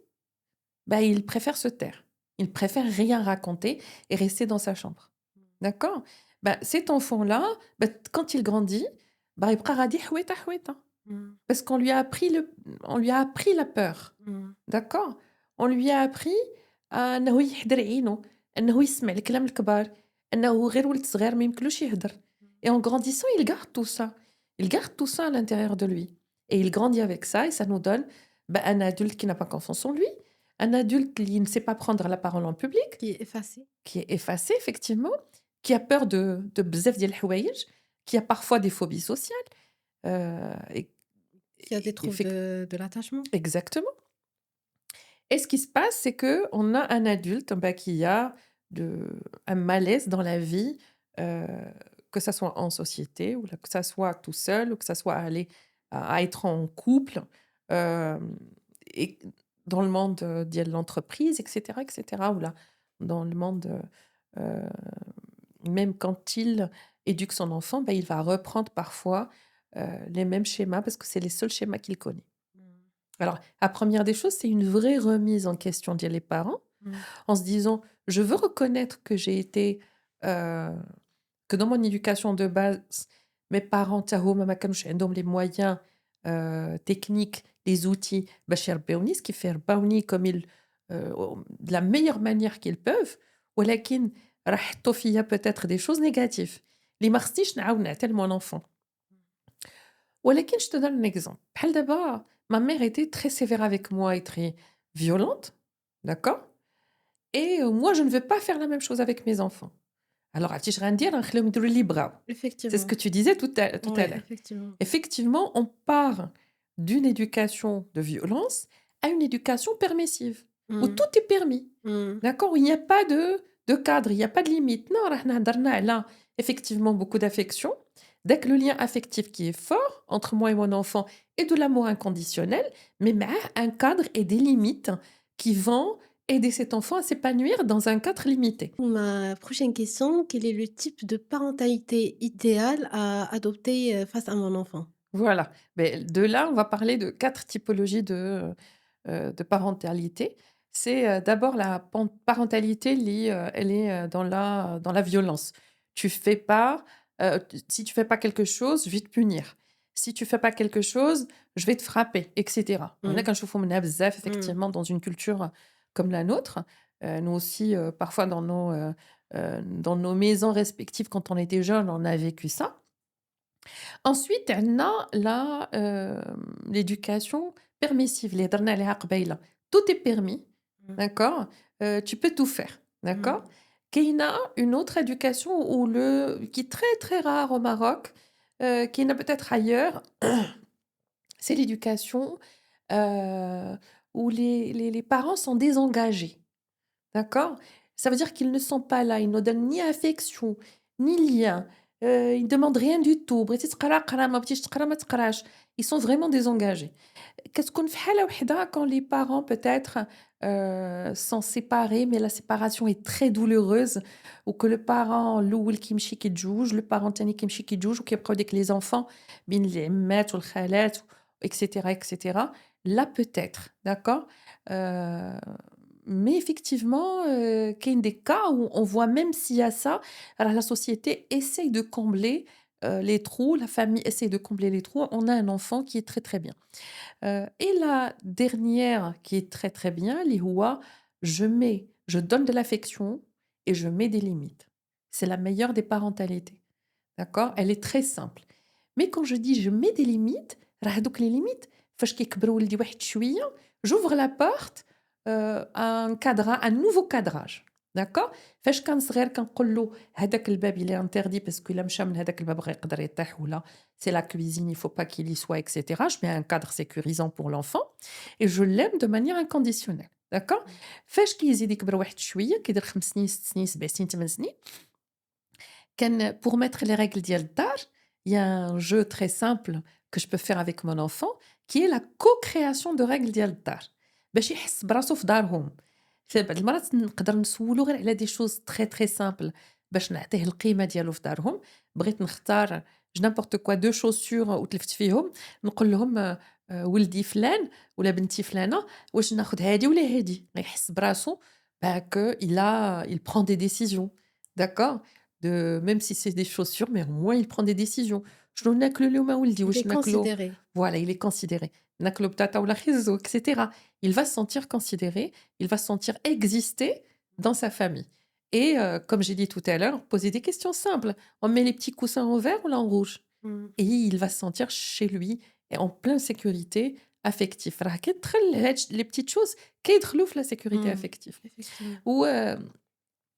il préfère se taire. Il préfère rien raconter et rester dans sa chambre. D'accord? Cet enfant-là, quand il grandit, يبقى غادي حويطة، حويطة. Mmh. Parce qu'on lui a appris la peur. Mmh. D'accord? On lui a appris أنه يحدر عينه، أنه يسمع الكلام الكبار، أنه غير ولد صغير ما يمكنلوش يهدر. Et en grandissant, il garde tout ça. Il garde tout ça à l'intérieur de lui. Et il grandit avec ça et ça nous donne un adulte qui n'a pas confiance en lui, un adulte qui ne sait pas prendre la parole en public, Qui est effacé. qui est effacé effectivement, qui a peur de بزاف ديال الحوايج, qui a parfois des phobies sociales. Et Qui a des troubles de l'attachement. exactement. Et ce qui se passe, c'est que on a un adulte, qui a un malaise dans la vie, heu, que ça soit en société ou là, que ça soit tout seul ou que ça soit à être en couple, hem et dans le monde, de l'entreprise et cetera, ou là, dans le monde, même quand il éduque son enfant, il va reprendre parfois, les mêmes schémas parce que c'est les seuls schémas qu'il connaît. Mmh. Alors, la première des choses, c'est une vraie remise en question ديال les parents, Mmh. en se disant: «Je veux reconnaître que j'ai été, heu, que dans mon éducation de base, mes parents حتى هما ما كانوش عندهم les moyens, techniques, les outils باش يربيوني، ce qui fait يربوني comme ils, de la meilleure manière qu'ils peuvent، ولكن راه حطوا فيا peut-être des choses négatives اللي ما خصنيش نعاود نعطي لمون enfant». ولكن je te donne un exemple. بحال دابا ma mère était très sévère avec moi et très violente, d'accord? Et moi je ne veux pas faire la même chose avec mes enfants. Alors عرفتي اش غندير؟ غنخليهم يديروا اللي بغاو. C'est ce Effectivement. que tu disais tout à Ouais, l'heure. effectivement. Effectivement, on part d'une éducation de violence à une éducation permissive, où Mmh. tout est permis. Mmh. D'accord? Où il n'y a pas de cadre, il n'y a pas de limite. Non, راه حنا هضرنا على effectivement beaucoup d'affection. Dès que le lien affectif qui est fort entre moi et mon enfant est de l'amour inconditionnel, mais معاه un cadre et des limites qui vont aider cet enfant à s'épanouir dans un cadre limité. Ma prochaine question, quel est le type de parentalité idéale à adopter, face à mon enfant? Voilà. Mais de là, on va parler de 4 typologies de parentalité. C'est, d'abord la parentalité liée, elle est, dans la violence. Tu fais pas, si tu fais pas quelque chose, je vais te punir. Si tu fais pas quelque chose, je vais te frapper et cetera. On a Mmh. كنشوفوا منها بزاف Mmh. effectivement dans une culture comme la nôtre. Nous aussi, parfois dans nos maisons respectives quand on était jeunes, on a vécu ça. Ensuite, on a l'éducation permissive اللي هضرنا عليها قبيلة. Tout est permis, Mmh. d'accord? Tu peux tout faire, Mmh. d'accord? كاينة une autre éducation qui est très, très rare au Maroc, كاينة peut-être ailleurs, c'est l'éducation, où les parents sont désengagés. D'accord? Ça veut dire qu'ils ne sont pas là, ils ne donnent ni affection, ni lien, ils demandent rien du tout. بغيتي تقرا قرا، ما بغيتيش تقرا ما تقراش. Ils sont vraiment désengagés. كتكون في حالة وحدة quand les parents peut-être, sont séparés, mais la séparation est très douloureuse ou que le parent الأول كيمشي كيتزوج، le parent التاني كيمشي كيتزوج وكيبقاو ديك les enfants بين العمات والخالات et cetera et cetera. Là peut-être, d'accord? Heu mais effectivement, qu'il y ait des cas où on voit même s'il y a ça, alors la société essaye de combler, les trous, la famille essaye de combler les trous, on a un enfant qui est très, très bien. Et la dernière qui est très, très bien, اللي هو je donne de l'affection et je mets des limites. C'est la meilleure des parentalités, d'accord? Elle est très simple. Mais quand je dis je mets des limites, راه هادوك les limites فاش كيكبر ولدي واحد شوية, j'ouvre la porte, à un nouveau cadrage, d'accord. فاش كان صغير كنقول له هذاك الباب il est interdit parce que إلا مشى من هذاك الباب راه يقدر يطيح ولا c'est la cuisine il faut pas qu'il y soit et cetera. Je mets un cadre sécurisant pour l'enfant et je l'aime de manière inconditionnelle, d'accord. فاش كيزيد يكبر واحد شوية كيدير 5 سنين 6 سنين 7 سنين 8 سنين كان pour mettre les règles ديال الدار il y a un jeu très simple que je peux faire avec mon enfant qui est la co-création de règles ديال الدار باش يحس براسو في دارهم. بعض المرات نقدر نسولو غير على دي choses très très simples باش نعطيه القيمة ديالو في دارهم. بغيت نختار je n'importe quoi 2 chaussures وتلفت فيهم نقول لهم ولدي فلان ولا بنتي فلانة واش ناخد هادي ولا هادي، غيحس براسو que il prend des décisions, d'accord. Même si c'est des chaussures, mais au moins il prend des décisions. شنو ناكلو اليوم ولدي Il est واش ناكلو. considéré. Voilà, il est considéré. ناكلو بطاطا ولا خيزو et cetera. Il va se sentir considéré, il va se sentir exister dans sa famille et comme j'ai dit tout à l'heure, poser des questions simples. On met les petits coussins en vert ou là en rouge? Mmh. Et il va se sentir chez lui et en pleine sécurité affective. راه كيدخل les petites choses كيدخلوا في la sécurité Mmh. affective. Effectivement. Ou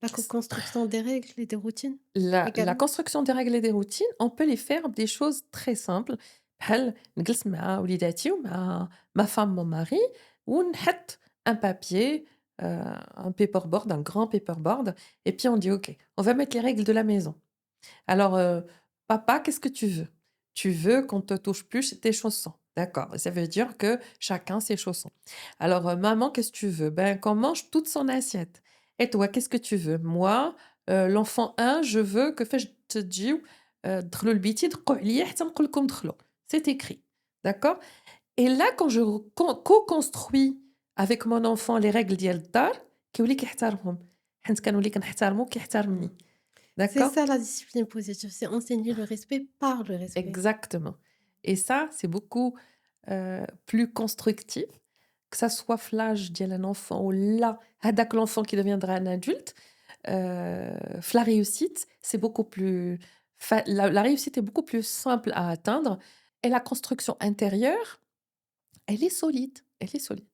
La co-construction des règles et des routines la également? construction des règles et des routines, on peut les faire des choses très simples. بحال نجلس مع وليداتي ومع ma femme, mon mari ونحط un papier, un paperboard, un grand paperboard et puis on dit: «OK, on va mettre les règles de la maison. Alors, papa, qu'est-ce que tu veux? Tu veux qu'on te touche plus tes chaussons. D'accord, ça veut dire que chacun ses chaussons. Alors, maman, qu'est-ce que tu veux? Ben, qu'on mange toute son assiette. Et toi, qu'est-ce que tu veux? Moi, l'enfant 1, je veux que فاش تجيو تدخلوا لبيتي دقوا عليا حتى نقول لكم دخلوا. C'est écrit. D'accord? Et là, quand je co-construis avec mon enfant les règles ديال الدار كيولي كيحترمهم. حيت كنولي كنحترمو Mmh. كيحترمني. C'est D'accord? ça la discipline positive, c'est enseigner le respect par le respect. Exactement. Et ça, c'est beaucoup plus constructif, que ça soit في l'âge ديال un enfant ou là, هداك l'enfant qui deviendra un adulte, في la réussite, c'est beaucoup plus la réussite est beaucoup plus simple à atteindre et la construction intérieure, elle est solide, elle est solide.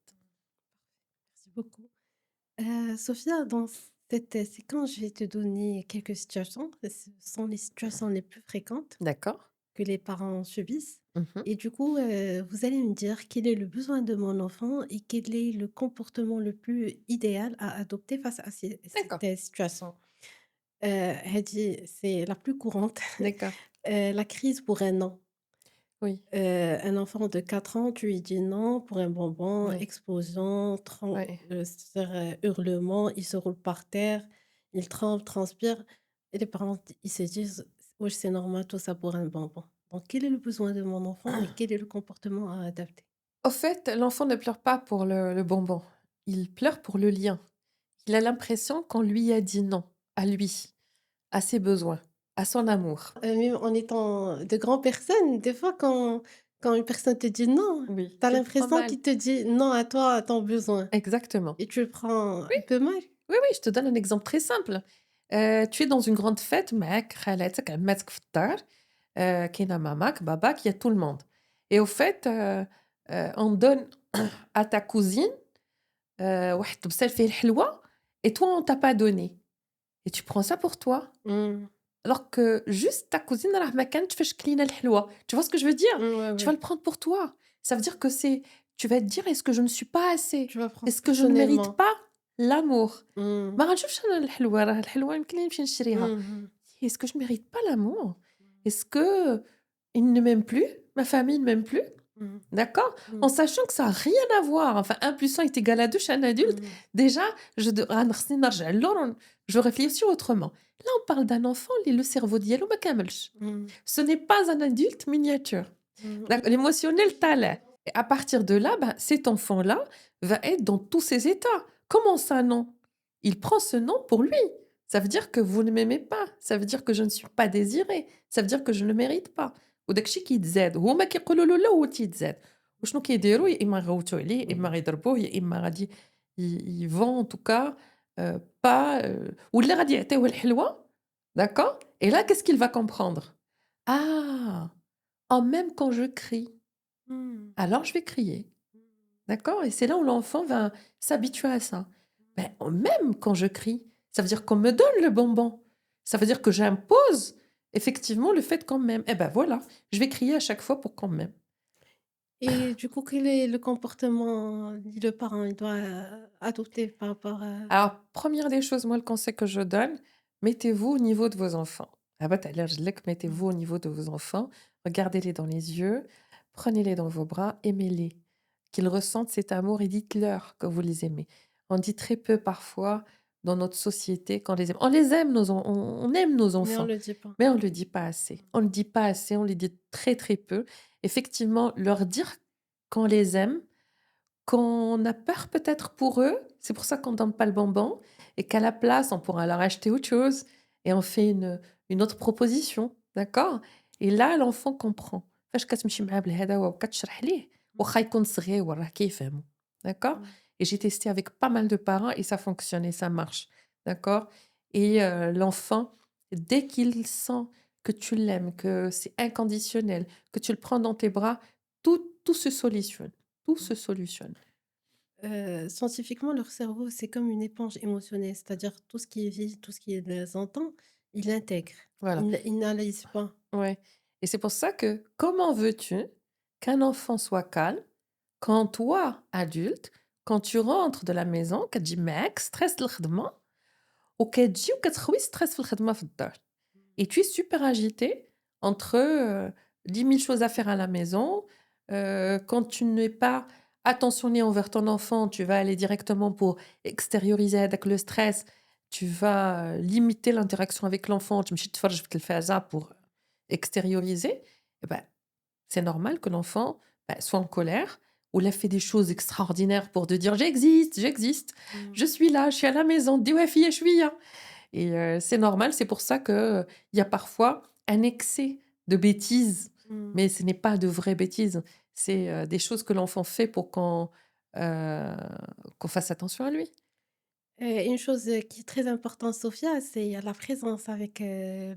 Merci beaucoup. Sophia, dans cette séquence, je vais te donner quelques situations. Ce sont les situations les plus fréquentes D'accord. que les parents subissent. Mmh. Et du coup, vous allez me dire quel est le besoin de mon enfant et quel est le comportement le plus idéal à adopter face à D'accord, cette situation. هذه c'est la plus courante. d'accord. La crise pour un an. Oui, Un enfant de 4 ans, tu lui dis non pour un bonbon, oui, explosion, oui. c'est-à-dire, hurlement, il se roule par terre, il tremble, transpire et les parents, ils se disent: «Wesh, c'est normal tout ça pour un bonbon». Donc quel est le besoin de mon enfant et quel est le comportement à adapter? Au fait, l'enfant ne pleure pas pour le bonbon, il pleure pour le lien. Il a l'impression qu'on lui a dit non, à lui, à ses besoins, à son amour. Même en étant de grandes personnes, des fois quand une personne te dit non, Oui, tu as tu le prends l'impression mal. qu'il te dit non à toi, à ton besoin Exactement. et tu le prends Oui, un peu mal. oui, oui, je te donne un exemple très simple. Tu es dans une grande fête معاك خالاتك عماتك في الدار كاينة ماماك باباك il y a tout le monde et au fait on donne à ta cousine واحد الطبسيل فيه الحلوى et toi on t'a pas donné et tu prends ça pour toi. Mmh. Alors que juste ta cousine راه ما كانتش فاش كلينا الحلوى. Tu vois ce que je veux dire? Ouais, Tu vas ouais. le prendre pour toi. Ça veut dire que tu vas te dire: «Est-ce que je ne suis pas assez? Tu vas prendre Est-ce que je ne mérite personnellement. pas l'amour?» Mmh. ما غنشوفش أنا الحلوى، راه الحلوى يمكن لي نمشي نشريها. Mmh mh. Est-ce que je mérite pas l'amour? Est-ce que il ne m'aime plus? Ma famille ne m'aime plus? Mmh. D'accord? En Mmh. sachant que ça a rien à voir. Enfin, 1 + 1 est égal à 2 chez un adulte. Mmh. Déjà, خصني نرجع للور je réfléchis autrement. Là, on parle d'un enfant اللي le cerveau ديالو ما كاملش. Mmh. Ce n'est pas un adulte miniature. Mmh. L'émotionnel طالع. Et à partir de là, ben, cet enfant-là va être dans tous ses états. Comment ça, non? Il prend ce nom pour lui. Ça veut dire que vous ne m'aimez pas. Ça veut dire que je ne suis pas désirée. Ça veut dire que je ne mérite pas. وداك الشيء كيتزاد هما كيقولوا له لا هو تيتزاد وشنو كيديروا يا اما يغوتوا عليه يا اما غيضربوه يا اما غادي ils vont en tout cas pas ولا غادي يعطيوه الحلوى. D'accord. Et là qu'est-ce qu'il va comprendre? Ah, en même quand je crie Mmh. alors je vais crier. D'accord? Et c'est là où l'enfant va s'habituer à ça. Ben, même quand je crie, Ça veut dire qu'on me donne le bonbon. Ça veut dire que j'impose effectivement le fait qu'on m'aime. Eh ben voilà, je vais crier à chaque fois pour qu'on m'aime. Et du coup, quel est le comportement le parent il doit, adopter par rapport à Alors, première des choses, moi, le conseil que je donne, mettez-vous au niveau de vos enfants. Ah bah, t'as l'air gelek, mmh, mettez-vous au niveau de vos enfants, regardez-les dans les yeux, prenez-les dans vos bras, aimez-les, qu'ils ressentent cet amour et dites-leur que vous les aimez. On dit très peu parfois dans notre société qu'on les aime. On les aime, on aime nos mais on enfants, le dit pas. mais on ne le dit pas assez. On ne le dit pas assez, on le dit très très peu. Effectivement, leur dire qu'on les aime, qu'on a peur peut-être pour eux, c'est pour ça qu'on donne pas le bonbon et qu'à la place, on pourra leur acheter autre chose et on fait une autre proposition, d'accord? Et là, l'enfant comprend. فاش كتمشي معاه بالهداوة وكتشرح ليه Mmh, واخا يكون صغير راه كيفهموا، d'accord? mmh. Et j'ai testé avec pas mal de parents et ça fonctionne et ça marche, d'accord? Et l'enfant, dès qu'il sent que tu l'aimes, que c'est inconditionnel, que tu le prends dans tes bras, tout se solutionne, tout se solutionne. Scientifiquement, leur cerveau, c'est comme une éponge émotionnelle, c'est-à-dire tout ce qui vit, tout ce qu'ils entend, ils l'intègrent. Voilà, Ils n'analysent pas. ouais, et c'est pour ça que comment veux-tu qu'un enfant soit calme quand toi, adulte, quand tu rentres de la maison كتجي معاك stress الخدمة وكتجي وكتخوي stress في الخدمة في الدار et tu es super agité entre, 10 000 choses à faire à la maison, quand tu n'es pas attentionné envers ton enfant, tu vas aller directement pour extérioriser هداك le stress, tu vas, limiter l'interaction avec l'enfant, تمشي تتفرج في التلفازة pour extérioriser et ben, c'est normal que l'enfant, bah, soit en colère ou il a fait des choses extraordinaires pour te dire: «J'existe, Mmh. je suis là, je suis à la maison, دي وافية شوية». Et c'est normal, c'est pour ça que, il y a parfois un excès de bêtises, Mmh. mais ce n'est pas de vraies bêtises. C'est, des choses que l'enfant fait pour heu, qu'on fasse attention à lui. Une chose, qui est très importante, Sophia, c'est la présence avec,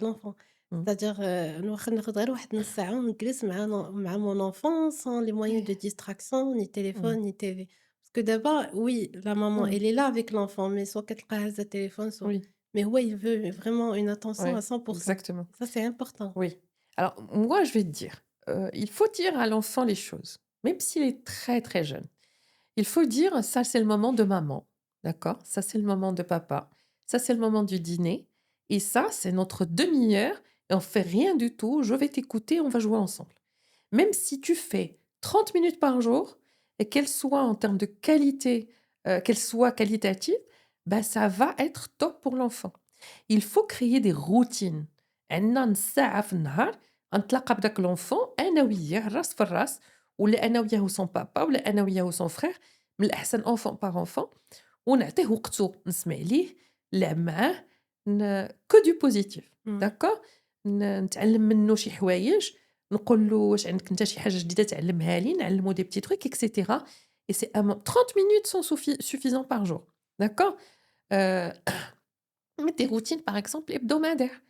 l'enfant. Mmh. C'est-à-dire, نوخ ناخد غير واحد نُص ساعة ونجلس مع mon enfant sans les moyens de distraction, ni Mmh. téléphone, ni TV. Parce que d'abord, oui, la maman, Mmh. elle est là avec l'enfant, mais soit كتلقاها هازة التليفون soit Oui, mais ouais, il veut vraiment une attention à ouais, 100%. exactement. Ça, c'est important. Oui. Alors moi, je vais te dire, il faut dire à l'enfant les choses, même s'il est très, très jeune. Il faut dire: «Ça, c'est le moment de maman, d'accord? Ça, c'est le moment de papa. Ça, c'est le moment du dîner et ça, c'est notre demi-heure et on fait rien du tout. Je vais t'écouter, on va jouer ensemble». Même si tu fais 30 minutes par jour et qu'elles soient en termes de qualité, qu'elles soient qualitatives, bah, ça va être top pour l'enfant. Il faut créer des routines. عندنا نص ساعة في النهار غنتلاقى بداك l'enfant أنا وياه راس في الراس ولا أنا وياه وson papa ولا أنا وياه وson frère من الأحسن enfant par enfant ونعطيه وقته، نسمع ليه، نلعب معاه، que du positif Mmh. d'accord؟ نتعلم منه شي حوايج، نقول له واش عندك أنت شي حاجة جديدة تعلمها لي، نعلمو des petits trucs et cetera et c'est un mo 30 minutes sont suffisants par jour, d'accord? Heu, mais des routines par exemple hebdomadaires.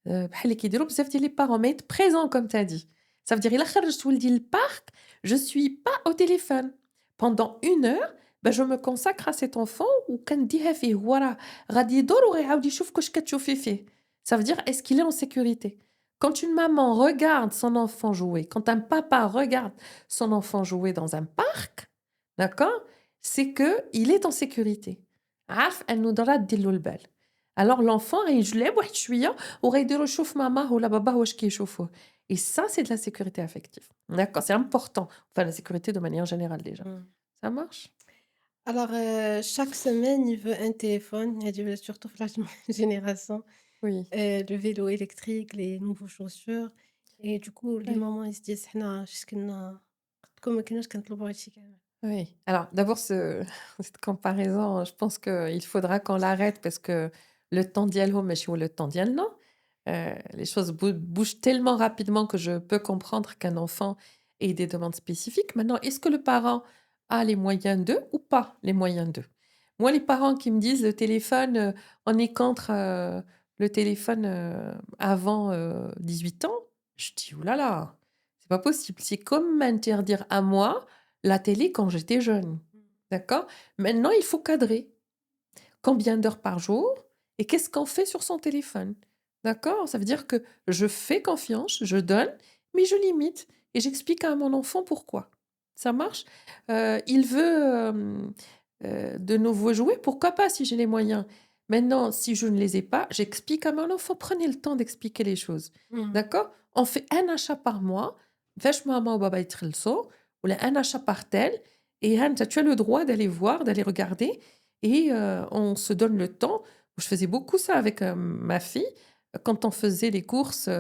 بحال اللي كيديروا بزاف ديال les parents, mais être présent comme tu as dit. Ça veut dire إلا خرجت ولدي للparc, je suis pas au téléphone. Pendant 1 heure, bah, je me consacre à cet enfant وكنديها فيه، هو راه غادي يدور وغيعاود يشوف واش كتشوفي فيه. Ça veut dire est-ce qu'il est en sécurité? Quand une maman regarde son enfant jouer, quand un papa regarde son enfant jouer dans un parc, d'accord? C'est qu'il est en sécurité. عارف إنه ضرا دير له البال. Alors l'enfant غيجلب واحد شوية وغيدير يشوف ماما ولا باباه واش كيشوفوه et ça, c'est de la sécurité affective. D'accord? C'est important. Enfin, la sécurité de manière générale déjà. Mmh. Ça marche? Alors, chaque semaine, il veut un téléphone. Il dit surtout la génération. Oui. Le vélo électrique, les nouveaux chaussures et du coup les Oui. mamans ils se disent حنا اش كنا قد ما كناش كنطلبوا هاد الشي كامل. Oui. Alors d'abord cette comparaison, je pense qu'il faudra qu'on l'arrête parce que le temps ديالهم ماشي هو le temps ديالنا. Les choses bougent tellement rapidement que je peux comprendre qu'un enfant ait des demandes spécifiques. Maintenant, est-ce que le parent a les moyens d'eux ou pas les moyens d'eux? Moi, les parents qui me disent: «Le téléphone, on est contre, le téléphone, avant, 18 ans», je dis: «Ouh là là, c'est pas possible. C'est comme m'interdire à moi la télé quand j'étais jeune». D'accord? Maintenant, il faut cadrer. Combien d'heures par jour? et qu'est-ce qu'on fait sur son téléphone. D'accord? Ça veut dire que je fais confiance, je donne, mais je limite et j'explique à mon enfant pourquoi. Ça marche? Il veut, de nouveaux jouets, pourquoi pas si j'ai les moyens? Maintenant, si je ne les ai pas, j'explique à mon enfant. Prenez le temps d'expliquer les choses. Mmh. D'accord? On fait un achat par mois. باش maman وبابا يتخلصوا ولا un achat par tel et Anta, tu as le droit d'aller voir, d'aller regarder et on se donne le temps. Je faisais beaucoup ça avec, ma fille. Quand on faisait les courses,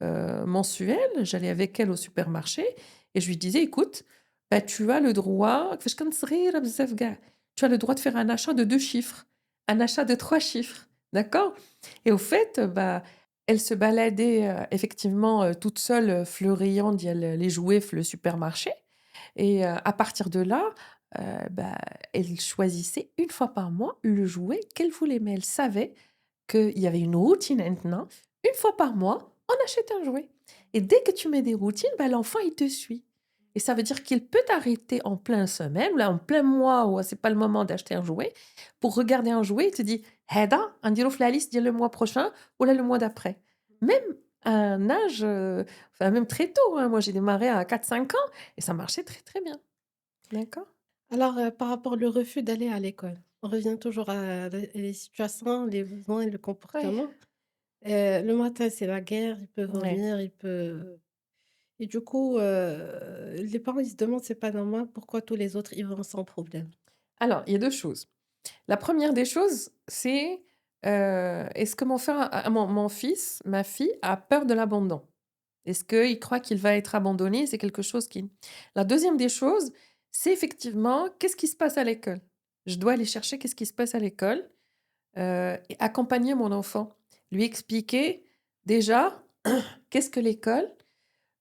mensuelles, j'allais avec elle au supermarché et je lui disais: «Écoute, bah, tu as le droit» كيفاش كانت صغيرة بزاف كاع. «Tu as le droit de faire un achat de 2 chiffres, un achat de 3 chiffres». D'accord? Et au fait, bah, elle se baladait, effectivement, toute seule, fleurillante ديال les jouets le supermarché et à partir de là, bah, elle choisissait une fois par mois le jouet qu'elle voulait. Mais elle savait qu'il y avait une routine maintenant. Une fois par mois, on achète un jouet et dès que tu mets des routines, bah, l'enfant, il te suit et ça veut dire qu'il peut t'arrêter en plein semaine, là, en plein mois où c'est pas le moment d'acheter un jouet, pour regarder un jouet. Il te dit: «هذا نديرو في la liste ديال le mois prochain ou là le mois d'après». Même à un âge, enfin même très tôt, hein. Moi, j'ai démarré à 4 5 ans et ça marchait très, très bien. D'accord? Alors, par rapport le refus d'aller à l'école, on revient toujours à les situations, les besoins et le Ouais. comportement. Le matin, c'est la guerre, il peut Ouais. vomir, il peut et du coup, les parents, ils se demandent: «C'est pas normal, pourquoi tous les autres, ils vont sans problème?» Alors, il y a 2 choses. La première des choses, c'est, est-ce que mon fils, ma fille a peur de l'abandon? Est-ce qu'il croit qu'il va être abandonné? C'est quelque chose qui La deuxième des choses, c'est effectivement qu'est-ce qui se passe à l'école? Je dois aller chercher qu'est-ce qui se passe à l'école, et accompagner mon enfant. Lui expliquer déjà qu'est-ce que l'école,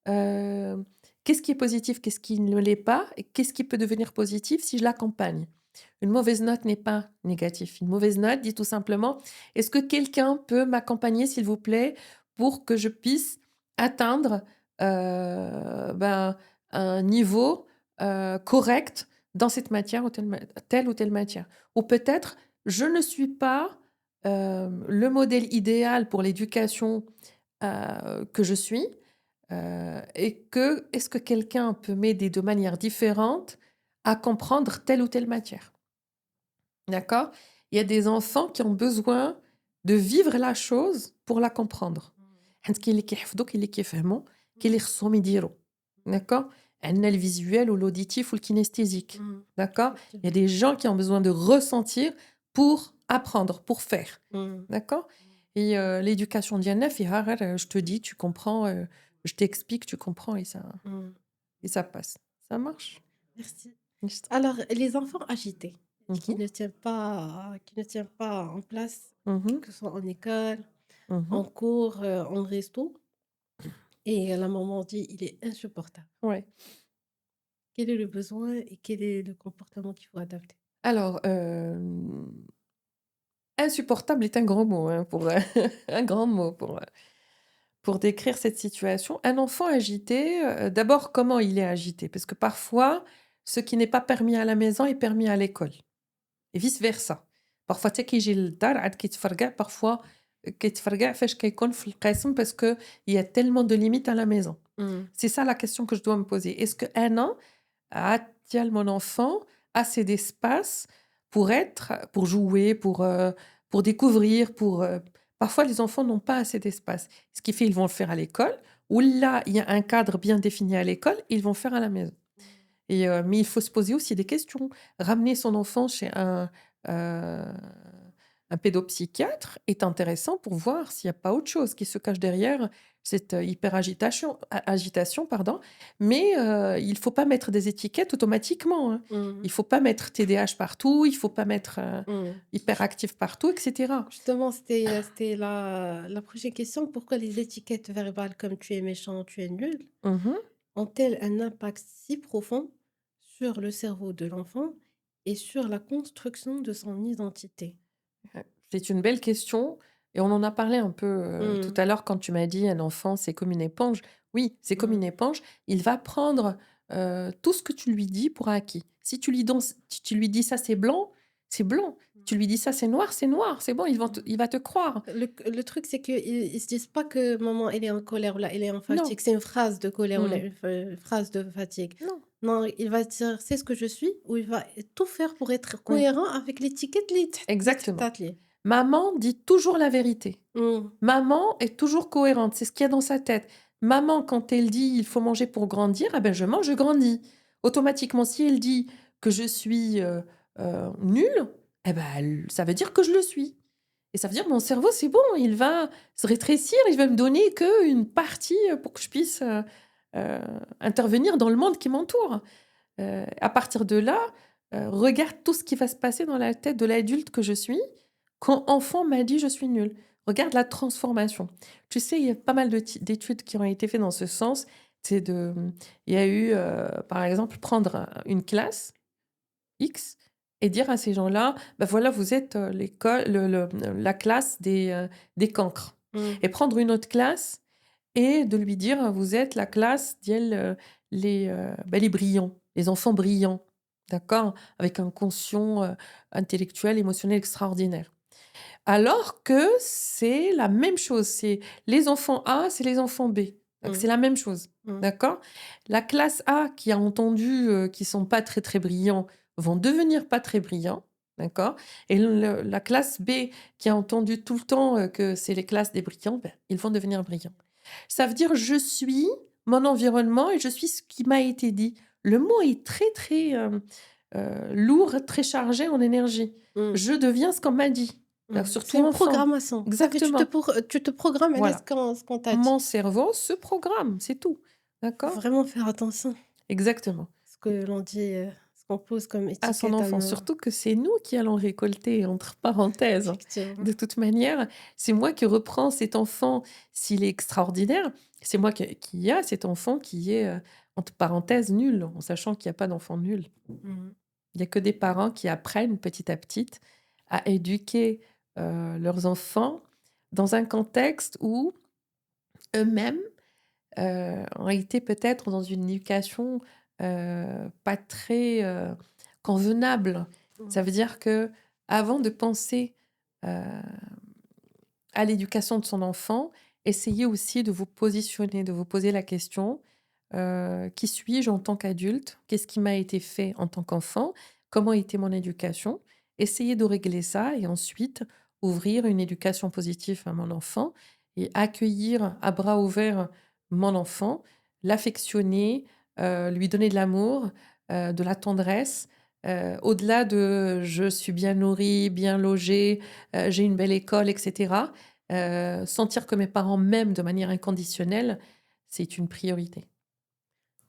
heu, qu'est-ce qui est positif, qu'est-ce qui ne l'est pas et qu'est-ce qui peut devenir positif si je l'accompagne. Une mauvaise note n'est pas négatif. Une mauvaise note dit tout simplement: «Est-ce que quelqu'un peut m'accompagner, s'il vous plaît, pour que je puisse atteindre, ben, un niveau, correct dans cette matière ou telle ou telle matière?» Ou peut-être: «Je ne suis pas, le modèle idéal pour l'éducation, que je suis, et que est-ce que quelqu'un peut m'aider de manière différente à comprendre telle ou telle matière?» D'accord? Il y a des enfants qui ont besoin de vivre la chose pour la comprendre. حيت كاين اللي كيحفظوا، كاين اللي كيفهموا، كاين اللي خصهم يديروا. D'accord? عندنا le visuel ou l'auditif ou le kinesthésique. Mmh. D'accord? Il y a Effectivement. des gens qui ont besoin de ressentir pour apprendre, pour faire. Mmh. D'accord? Et l'éducation ديالنا فيها غير je te dis, tu comprends, je t'explique, tu comprends Mmh. et ça passe. Ça marche? Merci. Juste. Alors, les enfants agités, Mmh mh. qui ne tiennent pas en place, Mmh mh. que ce soit en école, Mmh. en cours, en resto et la maman dit: «Il est insupportable». Ouais. Quel est le besoin et quel est le comportement qu'il faut adapter? Alors, insupportable est un grand mot, hein, pour, un grand mot pour décrire cette situation. Un enfant agité, d'abord, comment il est agité? Parce que parfois, ce qui n'est pas permis à la maison est permis à l'école et vice versa. Parfois حتى كيجي للدار عاد كيتفرقع parfois كيتفرقع فاش كيكون في القسم parce qu'il y a tellement de limites à la maison. Mmh. C'est ça la question que je dois me poser. Est-ce qu'un an a-t-il mon enfant assez d'espace pour jouer, pour découvrir, parfois les enfants n'ont pas assez d'espace. Ce qui fait ils vont le faire à l'école, où là, il y a un cadre bien défini à l'école, ils vont le faire à la maison. Et mais il faut se poser aussi des questions. Ramener son enfant chez heu, un pédopsychiatre est intéressant pour voir s'il n'y a pas autre chose qui se cache derrière cette, agitation, pardon. Mais il faut pas mettre des étiquettes automatiquement, hein. Mmh. Il faut pas mettre TDAH partout, il faut pas mettre, Mmh. hyperactif partout et cetera. Justement, c'était la prochaine question. Pourquoi les étiquettes verbales comme «tu es méchant», «tu es nul» Mmh. ont-elles un impact si profond sur le cerveau de l'enfant et sur la construction de son identité? C'est une belle question et on en a parlé un peu, tout Mmh. à l'heure quand tu m'as dit: «Un enfant, c'est comme une éponge». Oui, c'est comme une Mmh. éponge. Il va prendre, tout ce que tu lui dis pour acquis. Si tu lui dis: «Ça, c'est blanc», c'est blanc. Tu lui dis ça, c'est noir, c'est bon, il va te croire. Le truc, c'est qu'ils ils se disent pas que maman, elle est en colère ou là, elle est en Non. fatigue. C'est une phrase de colère ou là, Mmh. une phrase de fatigue. Non. Non, il va dire: «C'est ce que je suis» ou il va tout faire pour être Oui, cohérent avec l'étiquette اللي exactement. تحطات ليه. Maman dit toujours la vérité. Mmh. Maman est toujours cohérente, c'est ce qu'il y a dans sa tête. Maman, quand elle dit: «Il faut manger pour grandir», ah ben, je mange, je grandis. Automatiquement, si elle dit que je suis, nulle, eh ben, ça veut dire que je le suis et ça veut dire mon cerveau, c'est bon, il va se rétrécir, il va me donner qu'une partie, pour que je puisse, heu, intervenir dans le monde qui m'entoure. À partir de là, regarde tout ce qui va se passer dans la tête de l'adulte que je suis, quand enfant m'a dit: «Je suis nul». Regarde la transformation. Tu sais, il y a pas mal d'études qui ont été faites dans ce sens. C'est de il y a eu, par exemple, prendre une classe X et dire à ces gens-là: «Bah, voilà, vous êtes, l'école la classe des cancres» Mmh. et prendre une autre classe et de lui dire: «Vous êtes la classe les brillants, les enfants brillants». D'accord? Avec un quotient, intellectuel, émotionnel extraordinaire. Alors que c'est la même chose, c'est les enfants A, c'est les enfants B. Donc Mmh. c'est la même chose, Mmh. d'accord? La classe A qui a entendu, qu'ils sont pas très, très brillants, vont devenir pas très brillants, d'accord? Et la classe B qui a entendu tout le temps, que c'est les classes des brillants, ben, ils vont devenir brillants. Ça veut dire je suis mon environnement et je suis ce qui m'a été dit. Le mot est très, très, lourd, très chargé en énergie. Mmh. Je deviens ce qu'on m'a dit. C'est Surtout une enfant. programmation. Ça fait Exactement. tu te programmes على Voilà. ce qu'on t'a dit. Mon cerveau se programme, c'est tout. Faut D'accord? vraiment faire attention Exactement. ce que l'on dit, ce qu'on pose comme À son étiquette à enfant, nos surtout que c'est nous qui allons récolter, entre parenthèses. effectivement. De toute manière, c'est moi qui reprends cet enfant s'il est extraordinaire. C'est moi qui a cet enfant qui est, entre parenthèses, nul, en sachant qu'il y a pas d'enfant nul. Mmh. Il y a que des parents qui apprennent petit à petit à éduquer, leurs enfants dans un contexte où eux-mêmes, ont été peut-être dans une éducation, pas très, convenable. Ça Mmh. veut dire que avant de penser, heu, à l'éducation de son enfant, essayez aussi de vous positionner, de vous poser la question: «Qui suis-je en tant qu'adulte? Qu'est-ce qui m'a été fait en tant qu'enfant? Comment était mon éducation?» Essayez de régler ça et ensuite ouvrir une éducation positive à mon enfant et accueillir à bras ouverts mon enfant, l'affectionner, lui donner de l'amour, de la tendresse, au-delà de: «Je suis bien nourri, bien logé, j'ai une belle école» et cetera. Sentir que mes parents m'aiment de manière inconditionnelle, c'est une priorité.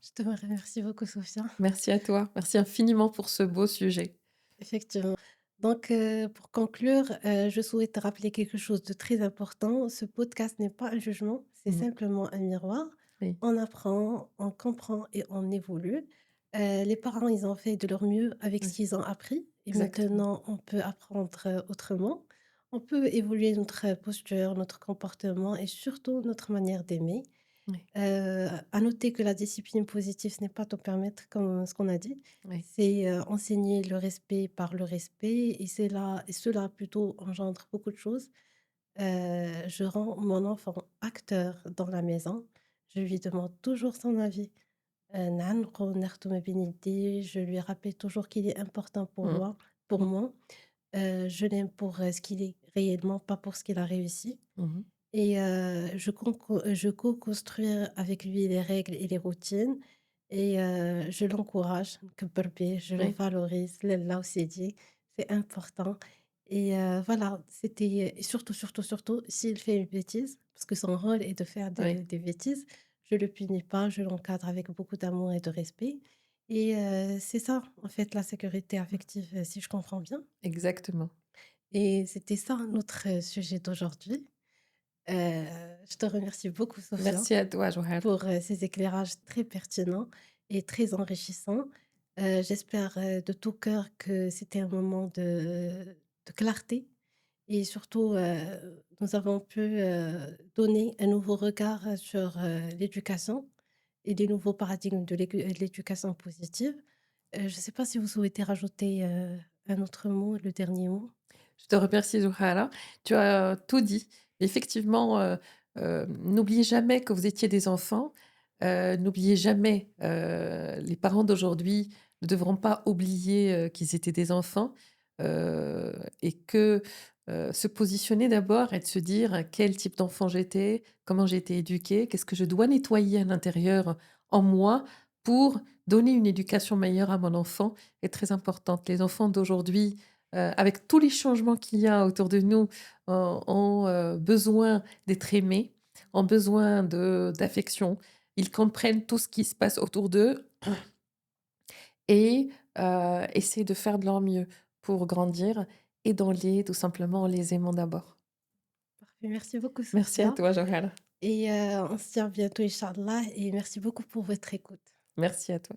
Je te remercie beaucoup, Sophia. Merci à toi. Merci infiniment pour ce beau sujet. Effectivement. Donc, pour conclure, je souhaite rappeler quelque chose de très important. Ce podcast n'est pas un jugement, c'est Mmh. simplement un miroir. Oui, On apprend, on comprend et on évolue. Les parents, ils ont fait de leur mieux avec ce oui, qu'ils ont appris et exactement. maintenant on peut apprendre, autrement. On peut évoluer notre posture, notre comportement et surtout notre manière d'aimer. Oui, À noter que la discipline positive, ce n'est pas tout permettre comme ce qu'on a dit. oui, C'est, enseigner le respect par le respect et c'est là et cela plutôt engendre beaucoup de choses. Je rends mon enfant acteur dans la maison. Je lui demande toujours son avis. نعنقو ناخدو ما بين يديه. Je lui rappelle toujours qu'il est important mmh, pour mmh, moi. Je l'aime pour, ce qu'il est réellement, pas pour ce qu'il a réussi. mmh. Et je co-construire avec lui les règles et les routines et je l'encourage, كبّر بيه, je le Oui, valorise, لله وسيدي, c'est important et voilà, c'était et surtout, surtout, surtout, s'il fait une bêtise, parce que son rôle est de faire oui, des bêtises, je le punis pas, je l'encadre avec beaucoup d'amour et de respect et c'est ça, en fait, la sécurité mmh, affective, si je comprends bien exactement. et c'était ça notre, sujet d'aujourd'hui. Je te remercie beaucoup, Sophia, Merci à toi, Joël. pour, ces éclairages très pertinents et très enrichissants. J'espère, de tout cœur que c'était un moment de clarté et surtout, nous avons pu, donner un nouveau regard, sur, l'éducation et des nouveaux paradigmes de l'éducation positive. Je ne sais pas si vous souhaitez rajouter, un autre mot, le dernier mot? Je te remercie, Zohrala. Tu as tout dit. Effectivement, n'oubliez jamais que vous étiez des enfants. N'oubliez jamais, les parents d'aujourd'hui ne devront pas oublier, qu'ils étaient des enfants, et que, se positionner d'abord et de se dire: «Quel type d'enfant j'étais? Comment j'ai été éduquée? Qu'est-ce que je dois nettoyer à l'intérieur en moi pour donner une éducation meilleure à mon enfant?» est très importante. Les enfants d'aujourd'hui, avec tous les changements qu'il y a autour de nous, ont, besoin d'être aimés, ont besoin de d'affection. Ils comprennent tout ce qui se passe autour d'eux et essaient de faire de leur mieux pour grandir. Aidons-les tout simplement en les aimant d'abord. Parfait, merci beaucoup Merci à Sophia toi, Johanna. et on se dit à bientôt inch'Allah et merci beaucoup pour votre écoute. Merci à toi.